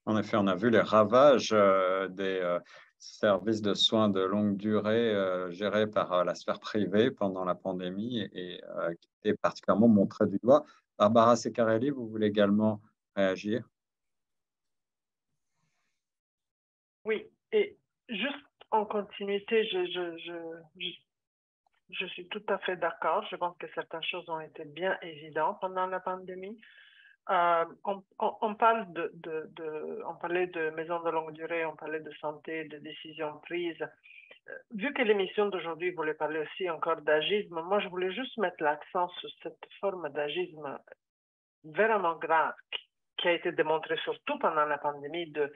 En effet, on a vu les ravages des services de soins de longue durée gérés par la sphère privée pendant la pandémie et qui étaient particulièrement montrés du doigt. Barbara Ceccarelli, vous voulez également réagir? Oui, et juste en continuité, je suis tout à fait d'accord. Je pense que certaines choses ont été bien évidentes pendant la pandémie. On parlait de maisons de longue durée, on parlait de santé, de décisions prises. Vu que l'émission d'aujourd'hui voulait parler aussi encore d'agisme, moi je voulais juste mettre l'accent sur cette forme d'agisme vraiment grave qui a été démontrée surtout pendant la pandémie, de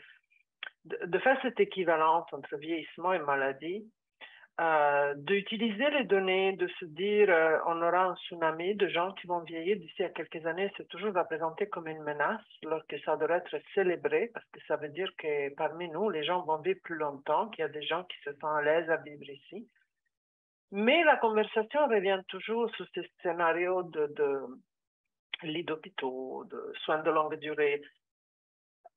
faire cette équivalence entre vieillissement et maladie. D'utiliser les données, de se dire on aura un tsunami de gens qui vont vieillir d'ici à quelques années, c'est toujours représenté comme une menace, alors que ça devrait être célébré, parce que ça veut dire que parmi nous, les gens vont vivre plus longtemps, qu'il y a des gens qui se sentent à l'aise à vivre ici. Mais la conversation revient toujours sur ces scénarios de lits d'hôpitaux, de soins de longue durée.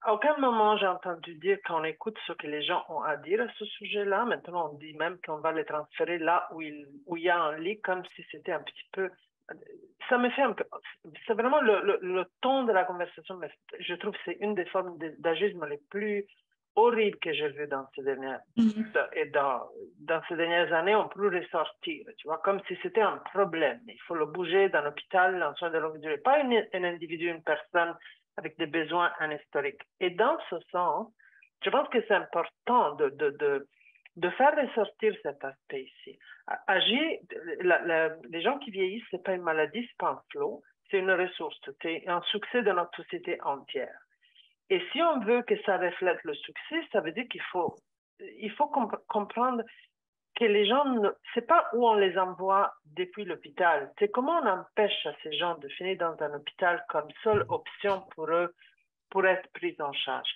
À aucun moment j'ai entendu dire qu'on écoute ce que les gens ont à dire à ce sujet-là. Maintenant, on dit même qu'on va les transférer là où il y a un lit, comme si c'était un petit peu... Ça me fait un peu... C'est vraiment le ton de la conversation, mais je trouve que c'est une des formes d'agisme les plus horribles que j'ai vues dans ces dernières... Et dans ces dernières années, on peut le ressortir, tu vois, comme si c'était un problème. Il faut le bouger d'un hôpital en soins de longue durée. Pas un individu, une personne avec des besoins historiques. Et dans ce sens, je pense que c'est important de faire ressortir cet aspect ici. Agir, les gens qui vieillissent, ce n'est pas une maladie, ce n'est pas un flot, c'est une ressource, c'est un succès de notre société entière. Et si on veut que ça reflète le succès, ça veut dire qu'il faut comprendre que les gens, ce n'est pas où on les envoie depuis l'hôpital, c'est comment on empêche à ces gens de finir dans un hôpital comme seule option pour eux, pour être pris en charge.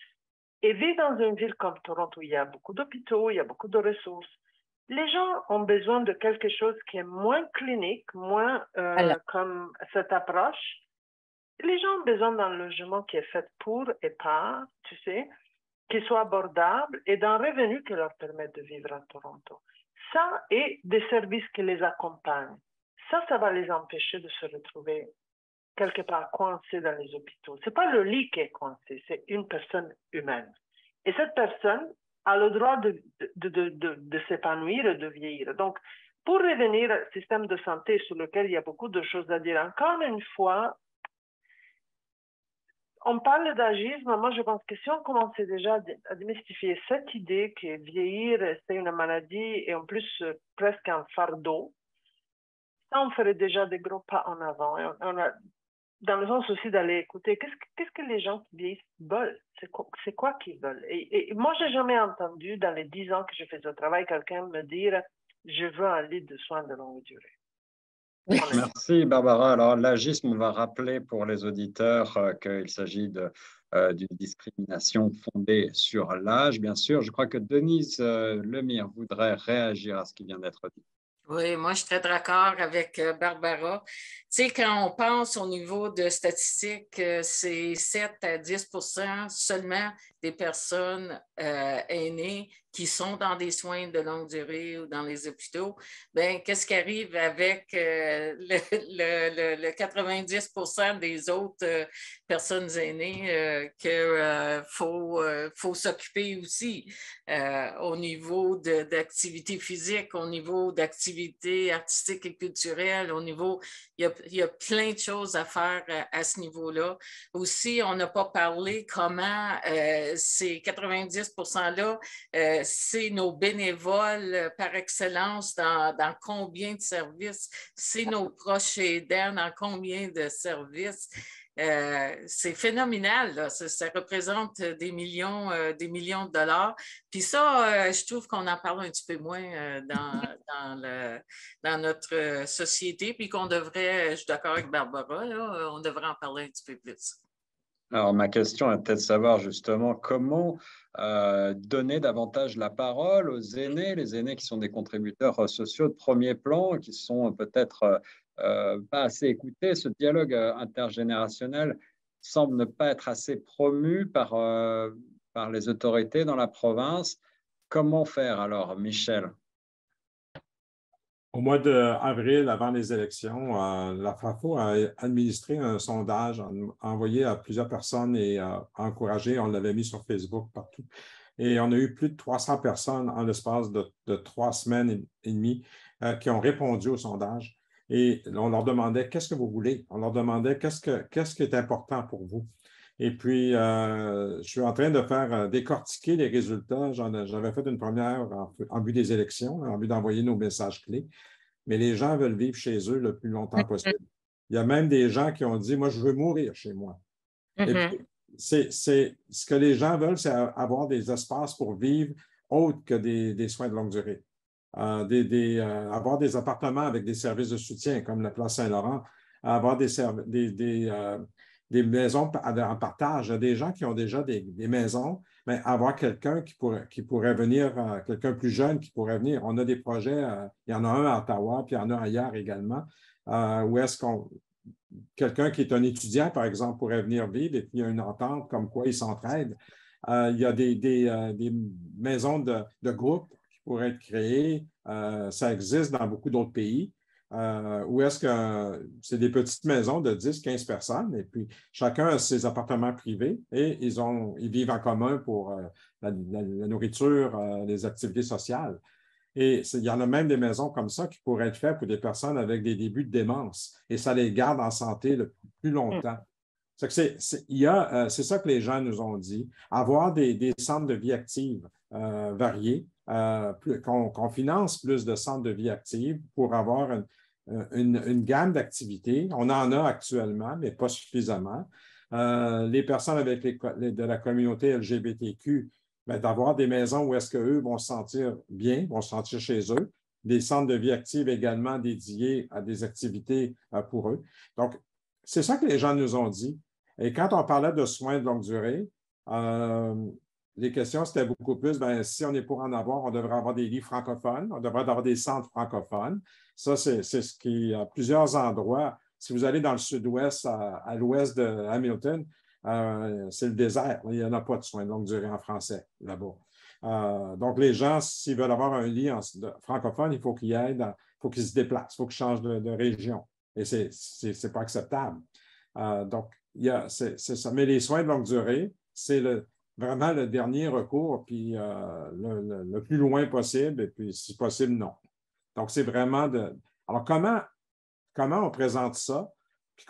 Et vivre dans une ville comme Toronto, où il y a beaucoup d'hôpitaux, il y a beaucoup de ressources, les gens ont besoin de quelque chose qui est moins clinique, moins comme cette approche. Les gens ont besoin d'un logement qui est fait pour et par, tu sais, qui soit abordable et d'un revenu qui leur permette de vivre à Toronto. Ça et des services qui les accompagnent. Ça va les empêcher de se retrouver quelque part coincés dans les hôpitaux. Ce n'est pas le lit qui est coincé, c'est une personne humaine. Et cette personne a le droit de s'épanouir et de vieillir. Donc, pour revenir au système de santé sur lequel il y a beaucoup de choses à dire, encore une fois, on parle d'agisme. Moi, je pense que si on commençait déjà à démystifier cette idée que vieillir, c'est une maladie et en plus presque un fardeau, ça, on ferait déjà des gros pas en avant. Et on a, dans le sens aussi d'aller écouter qu'est-ce que les gens qui vieillissent veulent, c'est quoi qu'ils veulent. Et moi, je n'ai jamais entendu dans les 10 ans que je fais ce travail quelqu'un me dire « je veux un lit de soins de longue durée ». Merci Barbara. Alors l'agisme, on va rappeler pour les auditeurs qu'il s'agit d'une discrimination fondée sur l'âge, bien sûr. Je crois que Denise Lemire voudrait réagir à ce qui vient d'être dit. Oui, moi, je suis très d'accord avec Barbara. Tu sais, quand on pense au niveau de statistiques, c'est 7 à 10 seulement des personnes aînées qui sont dans des soins de longue durée ou dans les hôpitaux. Bien, qu'est-ce qui arrive avec le 90 des autres personnes aînées qu'il faut s'occuper aussi au niveau d'activité physique, au niveau d'activité artistique et culturelle, au niveau, il y a plein de choses à faire à ce niveau-là. Aussi, on n'a pas parlé comment ces 90 %-là, c'est nos bénévoles par excellence dans combien de services, c'est nos proches aidants dans combien de services. C'est phénoménal, là. Ça représente des millions de dollars. Puis ça, je trouve qu'on en parle un petit peu moins dans notre société, puis qu'on devrait, je suis d'accord avec Barbara, là, on devrait en parler un petit peu plus. Alors, ma question est de savoir justement comment donner davantage la parole aux aînés, les aînés qui sont des contributeurs sociaux de premier plan, qui sont peut-être pas assez écoutés. Ce dialogue intergénérationnel semble ne pas être assez promu par les autorités dans la province. Comment faire alors, Michel? Au mois d'avril, avant les élections, la FAFO a administré un sondage, envoyé à plusieurs personnes et encouragé. On l'avait mis sur Facebook partout. Et on a eu plus de 300 personnes en l'espace de 3 semaines et demie qui ont répondu au sondage. Et on leur demandait qu'est-ce que vous voulez. On leur demandait qu'est-ce qui est important pour vous. Et puis, je suis en train de faire décortiquer les résultats. J'avais fait une première en vue des élections, en vue d'envoyer nos messages clés. Mais les gens veulent vivre chez eux le plus longtemps possible. Il y a même des gens qui ont dit, moi, je veux mourir chez moi. Et puis, ce que les gens veulent, c'est avoir des espaces pour vivre autres que des soins de longue durée. Avoir des appartements avec des services de soutien, comme la Place Saint-Laurent, avoir des maisons en partage. Il y a des gens qui ont déjà des maisons, mais avoir quelqu'un qui pourrait venir, quelqu'un plus jeune qui pourrait venir. On a des projets, il y en a un à Ottawa, puis il y en a ailleurs également, où est-ce quelqu'un qui est un étudiant, par exemple, pourrait venir vivre et puis il y a une entente comme quoi ils s'entraident. Il y a des maisons de groupe qui pourraient être créées. Ça existe dans beaucoup d'autres pays. Où est-ce que c'est des petites maisons de 10-15 personnes et puis chacun a ses appartements privés et ils vivent en commun pour la nourriture, les activités sociales. Et il y en a même des maisons comme ça qui pourraient être faites pour des personnes avec des débuts de démence et ça les garde en santé le plus longtemps. C'est ça que les gens nous ont dit, avoir des centres de vie active variés, qu'on finance plus de centres de vie active pour avoir une gamme d'activités. On en a actuellement, mais pas suffisamment. Les personnes avec de la communauté LGBTQ, bien, d'avoir des maisons où est-ce qu'eux vont se sentir bien, vont se sentir chez eux. Des centres de vie active également dédiés à des activités pour eux. Donc, c'est ça que les gens nous ont dit. Et quand on parlait de soins de longue durée, les questions, c'était beaucoup plus, bien, si on est pour en avoir, on devrait avoir des lits francophones, on devrait avoir des centres francophones. Ça, c'est ce qui, à plusieurs endroits, si vous allez dans le sud-ouest, à l'ouest de Hamilton, c'est le désert. Il n'y en a pas de soins de longue durée en français là-bas. Donc, les gens, s'ils veulent avoir un lit francophone, il faut qu'ils aillent, faut qu'ils se déplacent, il faut qu'ils changent de région. Et ce n'est pas acceptable. Donc, c'est ça. Mais les soins de longue durée, c'est vraiment le dernier recours, puis le plus loin possible, et puis si possible, non. Donc, c'est vraiment Alors, comment on présente ça? Puis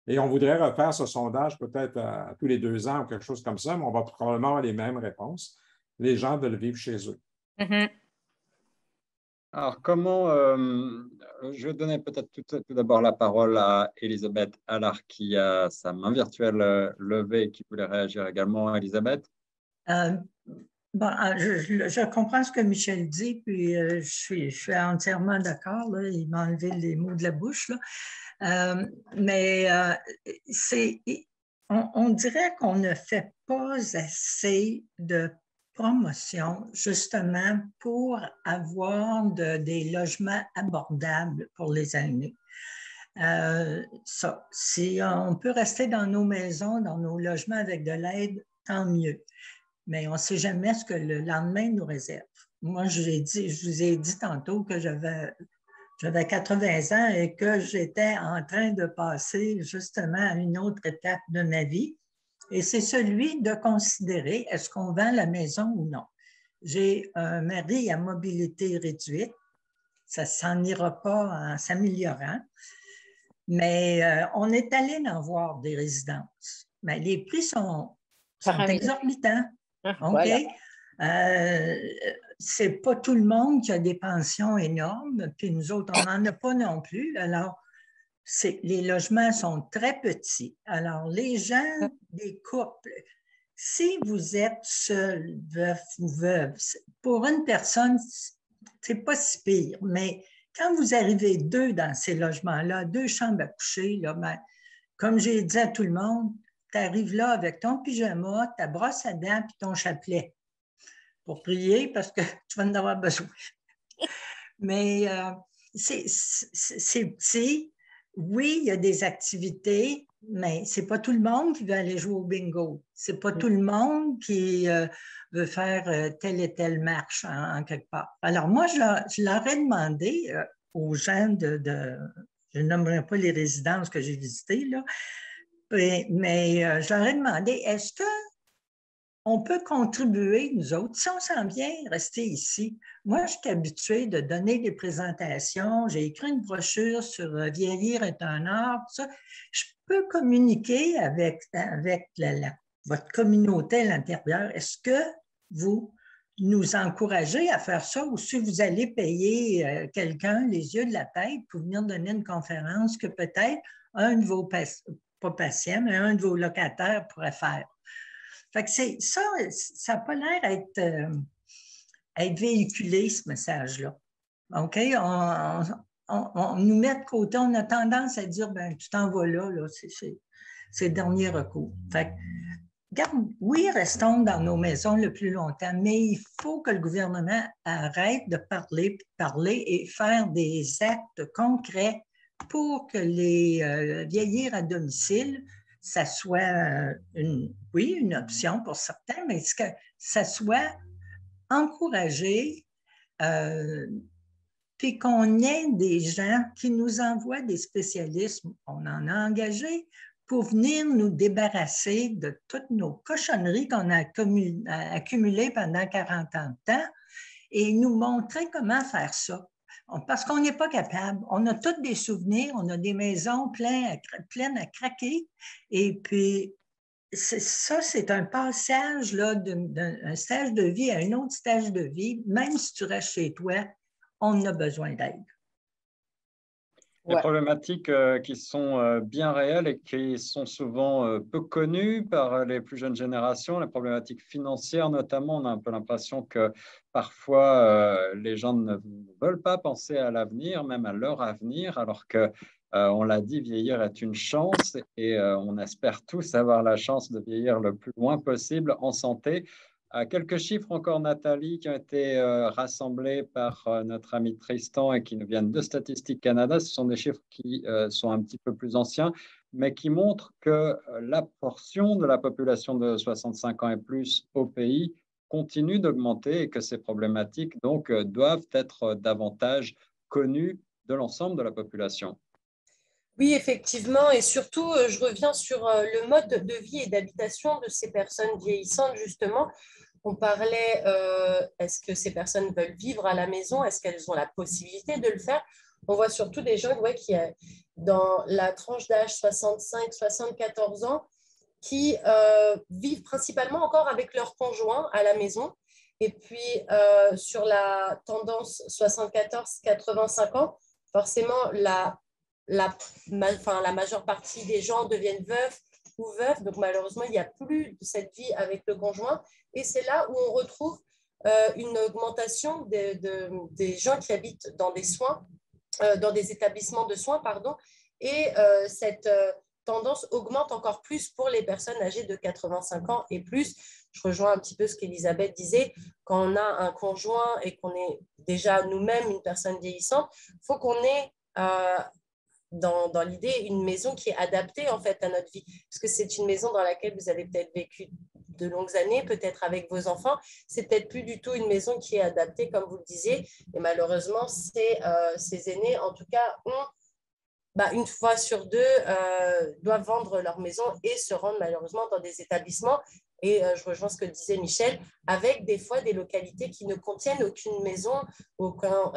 et on voudrait refaire ce sondage peut-être tous les 2 ans ou quelque chose comme ça, mais on va probablement avoir les mêmes réponses. Les gens veulent vivre chez eux. Alors, je vais donner peut-être tout d'abord la parole à Elisabeth Allard qui a sa main virtuelle levée et qui voulait réagir également. Elisabeth? Je comprends ce que Michel dit, puis je suis entièrement d'accord. Il m'a enlevé les mots de la bouche. Mais on dirait qu'on ne fait pas assez de promotion justement pour avoir des logements abordables pour les aînés. Si on peut rester dans nos maisons, dans nos logements avec de l'aide, tant mieux. Mais on ne sait jamais ce que le lendemain nous réserve. Moi, je vous ai dit tantôt que j'avais 80 ans et que j'étais en train de passer justement à une autre étape de ma vie. Et c'est celui de considérer est-ce qu'on vend la maison ou non. J'ai un mari à mobilité réduite. Ça ne s'en ira pas en s'améliorant. Mais on est allé en voir des résidences. Mais les prix sont exorbitants. OK? Voilà. C'est pas tout le monde qui a des pensions énormes, puis nous autres, on n'en a pas non plus. Alors, les logements sont très petits. Alors, les gens des couples, si vous êtes seul, veuf ou veuve, pour une personne, c'est pas si pire, mais quand vous arrivez deux dans ces logements-là, deux chambres à coucher, là, ben, comme j'ai dit à tout le monde, tu arrives là avec ton pyjama, ta brosse à dents puis ton chapelet pour prier parce que tu vas en avoir besoin. Mais c'est petit. Oui, il y a des activités, mais ce n'est pas tout le monde qui veut aller jouer au bingo. Ce n'est pas tout le monde qui veut faire telle et telle marche en quelque part. Alors moi, je leur ai demandé aux gens je ne nommerai pas les résidences que j'ai visitées, là, mais je leur ai demandé, est-ce qu'on peut contribuer, nous autres, si on s'en vient rester ici? Moi, je suis habituée de donner des présentations. J'ai écrit une brochure sur Vieillir est un art, tout ça. Je peux communiquer avec votre communauté à l'intérieur. Est-ce que vous nous encouragez à faire ça ou si vous allez payer quelqu'un les yeux de la tête pour venir donner une conférence que peut-être un de vos pas patients, mais un de vos locataires pourrait faire? Fait que ça n'a pas l'air être véhiculé, ce message-là. OK? On nous met de côté, on a tendance à dire, ben tu t'en vas là c'est le dernier recours. Fait que, oui, restons dans nos maisons le plus longtemps, mais il faut que le gouvernement arrête de parler et faire des actes concrets pour que les vieillir à domicile, ça soit une option pour certains, mais que ça soit encouragé, puis qu'on ait des gens qui nous envoient des spécialistes, on en a engagé, pour venir nous débarrasser de toutes nos cochonneries qu'on a accumulées pendant 40 ans de temps et nous montrer comment faire ça. Parce qu'on n'est pas capable. On a tous des souvenirs, on a des maisons pleines à craquer. Et puis, c'est un passage là, d'un stage de vie à un autre stage de vie. Même si tu restes chez toi, on a besoin d'aide. Des problématiques qui sont bien réelles et qui sont souvent peu connues par les plus jeunes générations, les problématiques financières notamment. On a un peu l'impression que parfois les gens ne veulent pas penser à l'avenir, même à leur avenir, alors que, on l'a dit, vieillir est une chance et on espère tous avoir la chance de vieillir le plus loin possible en santé. Quelques chiffres encore, Nathalie, qui ont été rassemblés par notre ami Tristan et qui nous viennent de Statistique Canada. Ce sont des chiffres qui sont un petit peu plus anciens, mais qui montrent que la portion de la population de 65 ans et plus au pays continue d'augmenter et que ces problématiques donc, doivent être davantage connues de l'ensemble de la population. Oui, effectivement, et surtout, je reviens sur le mode de vie et d'habitation de ces personnes vieillissantes, justement. On parlait, est-ce que ces personnes veulent vivre à la maison? Est-ce qu'elles ont la possibilité de le faire? On voit surtout des gens qui, dans la tranche d'âge 65-74 ans, qui vivent principalement encore avec leur conjoint à la maison. Et puis, sur la tendance 74-85 ans, forcément, la majeure partie des gens deviennent veufs ou veuves. Donc, malheureusement, il n'y a plus de cette vie avec le conjoint. Et c'est là où on retrouve une augmentation des gens qui habitent dans des soins, dans des établissements de soins, pardon. Et cette tendance augmente encore plus pour les personnes âgées de 85 ans et plus. je rejoins un petit peu ce qu'Elisabeth disait, quand on a un conjoint et qu'on est déjà nous-mêmes une personne vieillissante, il faut qu'on ait dans l'idée une maison qui est adaptée en fait à notre vie, parce que c'est une maison dans laquelle vous avez peut-être vécu de longues années, peut-être avec vos enfants, c'est peut-être plus du tout une maison qui est adaptée comme vous le disiez, et malheureusement ces aînés en tout cas une fois sur deux doivent vendre leur maison et se rendre malheureusement dans des établissements. Et je rejoins ce que disait Michel, avec des fois des localités qui ne contiennent aucune maison, aucun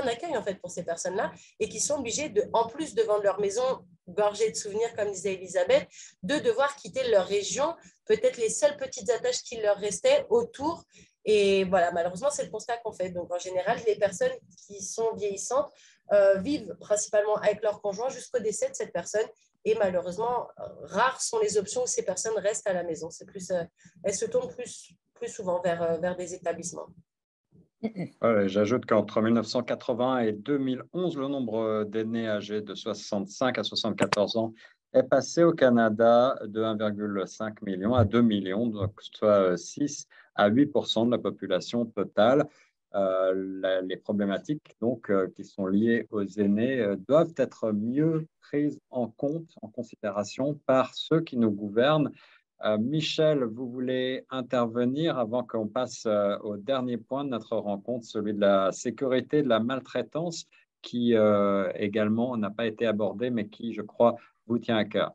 accueil en fait pour ces personnes-là et qui sont obligées, en plus de vendre leur maison gorgée de souvenirs, comme disait Elisabeth, de devoir quitter leur région, peut-être les seules petites attaches qui leur restaient autour. Et voilà, malheureusement, c'est le constat qu'on fait. Donc, en général, les personnes qui sont vieillissantes vivent principalement avec leur conjoint jusqu'au décès de cette personne. Et malheureusement, rares sont les options où ces personnes restent à la maison. C'est plus, elles se tournent plus souvent vers des établissements. J'ajoute qu'entre 1980 et 2011, le nombre d'aînés âgés de 65 à 74 ans est passé au Canada de 1,5 million à 2 millions, donc soit 6 à 8% de la population totale. Les problématiques donc, qui sont liées aux aînés doivent être mieux prises en compte, en considération par ceux qui nous gouvernent. Michel, vous voulez intervenir avant qu'on passe au dernier point de notre rencontre, celui de la sécurité, de la maltraitance, qui également n'a pas été abordé, mais qui, je crois, vous tient à cœur.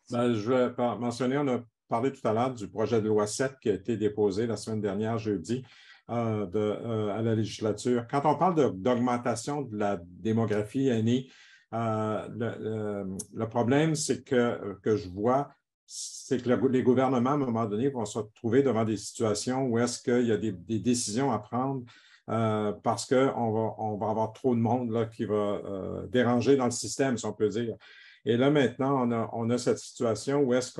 Je vais mentionner, on a parlé tout à l'heure du projet de loi 7 qui a été déposé la semaine dernière, jeudi, à la législature. Quand on parle d'augmentation de la démographie aînée, le problème, c'est que je vois, c'est que les gouvernements, à un moment donné, vont se retrouver devant des situations où est-ce qu'il y a des décisions à prendre parce qu'on va avoir trop de monde là, qui va déranger dans le système, si on peut dire. Et là, maintenant, on a cette situation où est-ce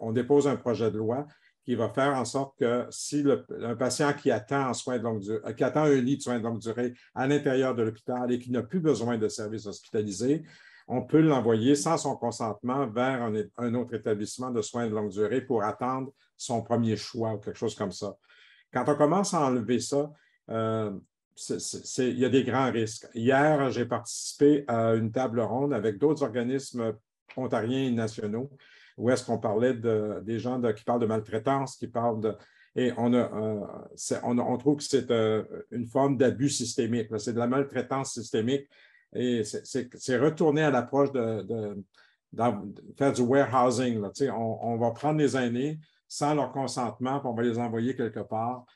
on dépose un projet de loi qui va faire en sorte que si un patient qui attend qui attend un lit de soins de longue durée à l'intérieur de l'hôpital et qui n'a plus besoin de services hospitalisés, on peut l'envoyer sans son consentement vers un autre établissement de soins de longue durée pour attendre son premier choix ou quelque chose comme ça. Quand on commence à enlever ça, il y a des grands risques. Hier, j'ai participé à une table ronde avec d'autres organismes ontariens et nationaux où est-ce qu'on parlait des gens qui parlent de maltraitance, qui parlent de... Et on trouve que c'est une forme d'abus systémique. C'est de la maltraitance systémique. Et c'est retourner à l'approche de faire du warehousing. Là. On va prendre les aînés sans leur consentement, puis on va les envoyer quelque part.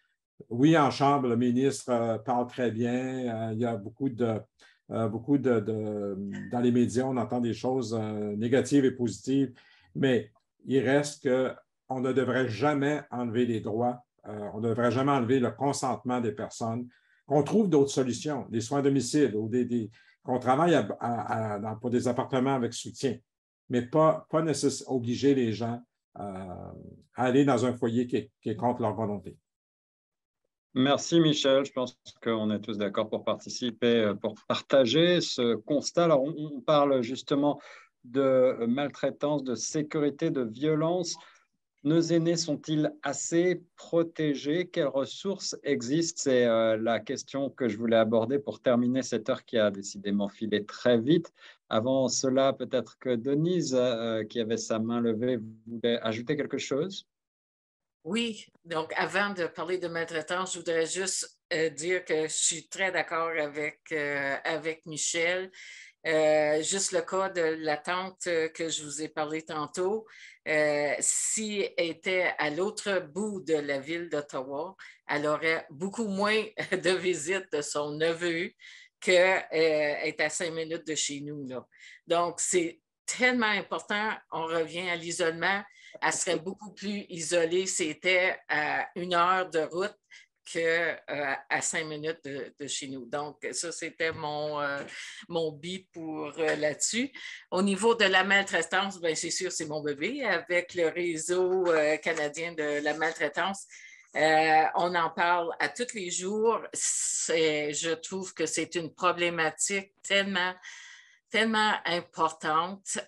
Oui, en chambre, le ministre parle très bien. Il y a beaucoup dans les médias, on entend des choses négatives et positives, mais il reste qu'on ne devrait jamais enlever les droits, on ne devrait jamais enlever le consentement des personnes, qu'on trouve d'autres solutions, des soins à domicile ou qu'on travaille pour des appartements avec soutien, mais pas nécessairement obliger les gens à aller dans un foyer qui est contre leur volonté. Merci Michel, je pense qu'on est tous d'accord pour participer, pour partager ce constat. Alors on parle justement de maltraitance, de sécurité, de violence. Nos aînés sont-ils assez protégés? Quelles ressources existent? C'est la question que je voulais aborder pour terminer cette heure qui a décidément filé très vite. Avant cela, peut-être que Denise, qui avait sa main levée, voulait ajouter quelque chose? Oui, donc avant de parler de maltraitance, je voudrais juste dire que je suis très d'accord avec Michel. Juste le cas de la tante que je vous ai parlé tantôt, si elle était à l'autre bout de la ville d'Ottawa, elle aurait beaucoup moins de visites de son neveu qu'elle est à 5 minutes de chez nous. Là. Donc, c'est tellement important. On revient à l'isolement. Elle serait beaucoup plus isolée si c'était à 1 heure de route qu'à 5 minutes de chez nous. Donc, ça, c'était mon bip pour là-dessus. Au niveau de la maltraitance, bien, c'est sûr, c'est mon bébé. Avec le réseau canadien de la maltraitance, on en parle à tous les jours. Je trouve que c'est une problématique tellement importante.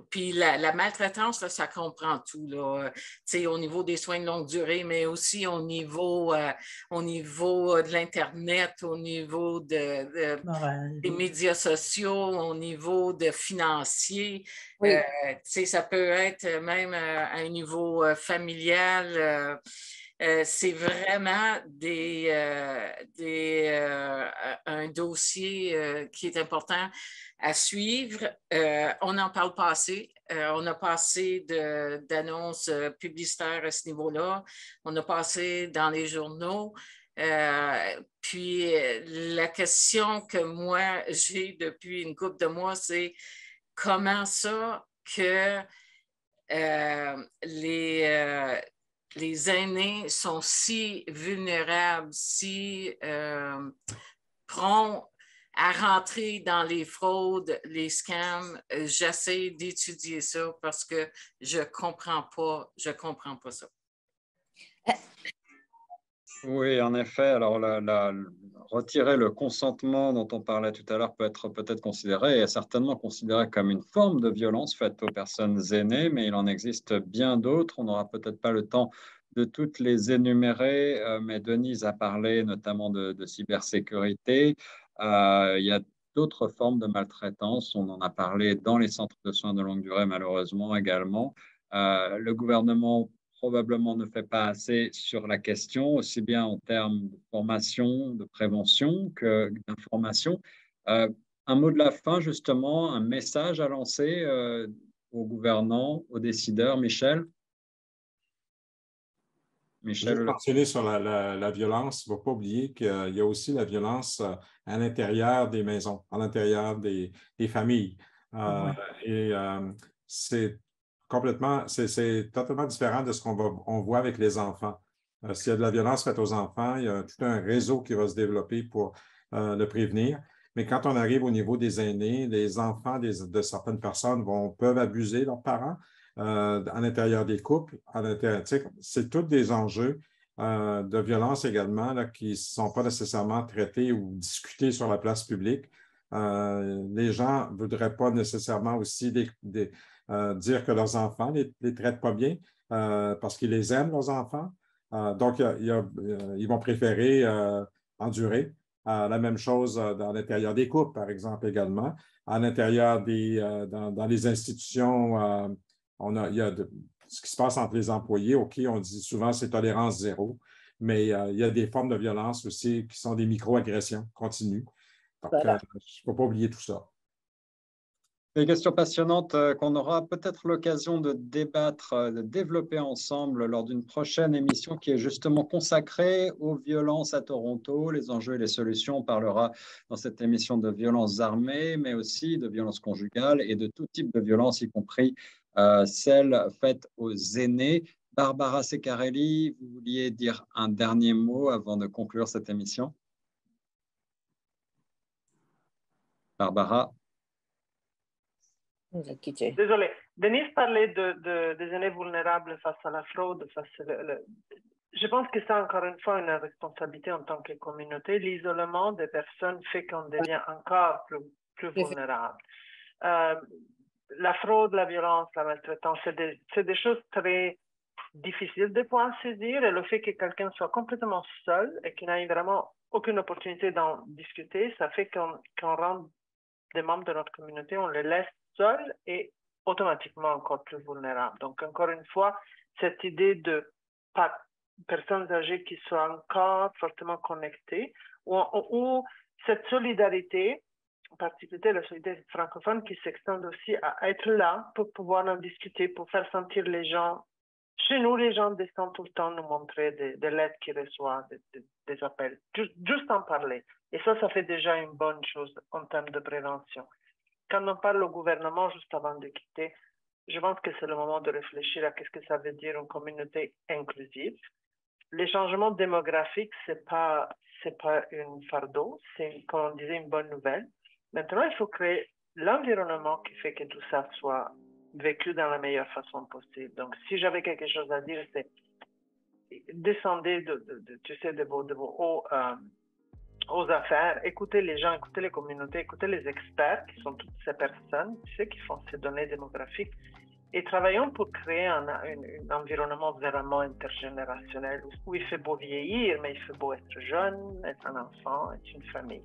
Puis la maltraitance, là, ça comprend tout, là. Au niveau des soins de longue durée, mais aussi au niveau de l'Internet, au niveau des médias sociaux, au niveau de financier. Oui. Ça peut être même à un niveau familial. C'est vraiment un dossier qui est important à suivre. On en parle pas assez. On a passé d'annonces publicitaires à ce niveau-là. On a passé dans les journaux. Puis la question que moi j'ai depuis une couple de mois, c'est comment ça que les aînés sont si vulnérables, si prompts à rentrer dans les fraudes, les scams. J'essaie d'étudier ça parce que je comprends pas ça. Oui, en effet. Alors, retirer le consentement dont on parlait tout à l'heure peut être peut-être considéré et certainement considéré comme une forme de violence faite aux personnes aînées, mais il en existe bien d'autres. On n'aura peut-être pas le temps de toutes les énumérer, mais Denise a parlé notamment de cybersécurité. Il y a d'autres formes de maltraitance. On en a parlé dans les centres de soins de longue durée, malheureusement également. Le gouvernement probablement ne fait pas assez sur la question, aussi bien en termes de formation, de prévention que d'information. Un mot de la fin, justement, un message à lancer aux gouvernants, aux décideurs. Michel? Juste mentionner sur la violence, il ne faut pas oublier qu'il y a aussi la violence à l'intérieur des maisons, à l'intérieur des familles. Et c'est totalement différent de ce qu'on voit avec les enfants. S'il y a de la violence faite aux enfants, il y a tout un réseau qui va se développer pour le prévenir. Mais quand on arrive au niveau des aînés, les enfants de certaines personnes peuvent abuser leurs parents à l'intérieur des couples. C'est tous des enjeux de violence également là, qui ne sont pas nécessairement traités ou discutés sur la place publique. Les gens ne voudraient pas nécessairement aussi dire que leurs enfants ne les traitent pas bien parce qu'ils les aiment, leurs enfants. Donc, ils vont préférer endurer. La même chose dans l'intérieur des couples, par exemple, également. À l'intérieur dans les institutions, il y a ce qui se passe entre les employés. OK, on dit souvent c'est tolérance zéro, mais il y a des formes de violence aussi qui sont des micro-agressions continues. Donc, il ne faut pas oublier tout ça. Des questions passionnantes qu'on aura peut-être l'occasion de débattre, de développer ensemble lors d'une prochaine émission qui est justement consacrée aux violences à Toronto, les enjeux et les solutions. On parlera dans cette émission de violences armées, mais aussi de violences conjugales et de tout type de violences, y compris celles faites aux aînés. Barbara Ceccarelli, vous vouliez dire un dernier mot avant de conclure cette émission? Barbara? Désolée. Denise parlait des aînés vulnérables face à la fraude. Je pense que c'est encore une fois une responsabilité en tant que communauté. L'isolement des personnes fait qu'on devient encore plus vulnérable. La fraude, la violence, la maltraitance, c'est des choses très difficiles de pouvoir saisir. Et le fait que quelqu'un soit complètement seul et qu'il n'ait vraiment aucune opportunité d'en discuter, ça fait qu'on rend des membres de notre communauté, on les laisse seuls et automatiquement encore plus vulnérables. Donc, encore une fois, cette idée de personnes âgées qui soient encore fortement connectées ou cette solidarité, en particulier la solidarité francophone qui s'extend aussi à être là pour pouvoir en discuter, pour faire sentir les gens. Chez nous, les gens descendent tout le temps nous montrer des lettres qu'ils reçoivent, des appels, juste en parler. Et ça fait déjà une bonne chose en termes de prévention. Quand on parle au gouvernement, juste avant de quitter, je pense que c'est le moment de réfléchir à ce que ça veut dire une communauté inclusive. Les changements démographiques, c'est pas un fardeau, c'est, comme on disait, une bonne nouvelle. Maintenant, il faut créer l'environnement qui fait que tout ça soit vécu dans la meilleure façon possible. Donc, si j'avais quelque chose à dire, c'est descendez de vos hauts aux affaires, écouter les gens, écouter les communautés, écouter les experts qui sont toutes ces personnes, qui font ces données démographiques, et travaillons pour créer un environnement vraiment intergénérationnel où il fait beau vieillir, mais il fait beau être jeune, être un enfant, être une famille.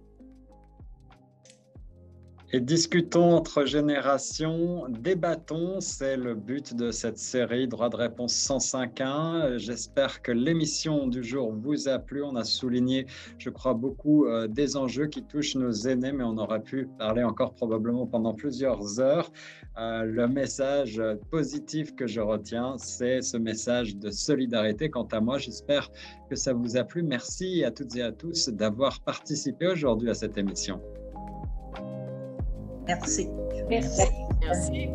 Et discutons entre générations, débattons, c'est le but de cette série Droit de réponse 105.1. J'espère que l'émission du jour vous a plu. On a souligné, je crois, beaucoup des enjeux qui touchent nos aînés, mais on aurait pu parler encore probablement pendant plusieurs heures. Le message positif que je retiens, c'est ce message de solidarité. Quant à moi, j'espère que ça vous a plu. Merci à toutes et à tous d'avoir participé aujourd'hui à cette émission. Merci. Merci. Merci.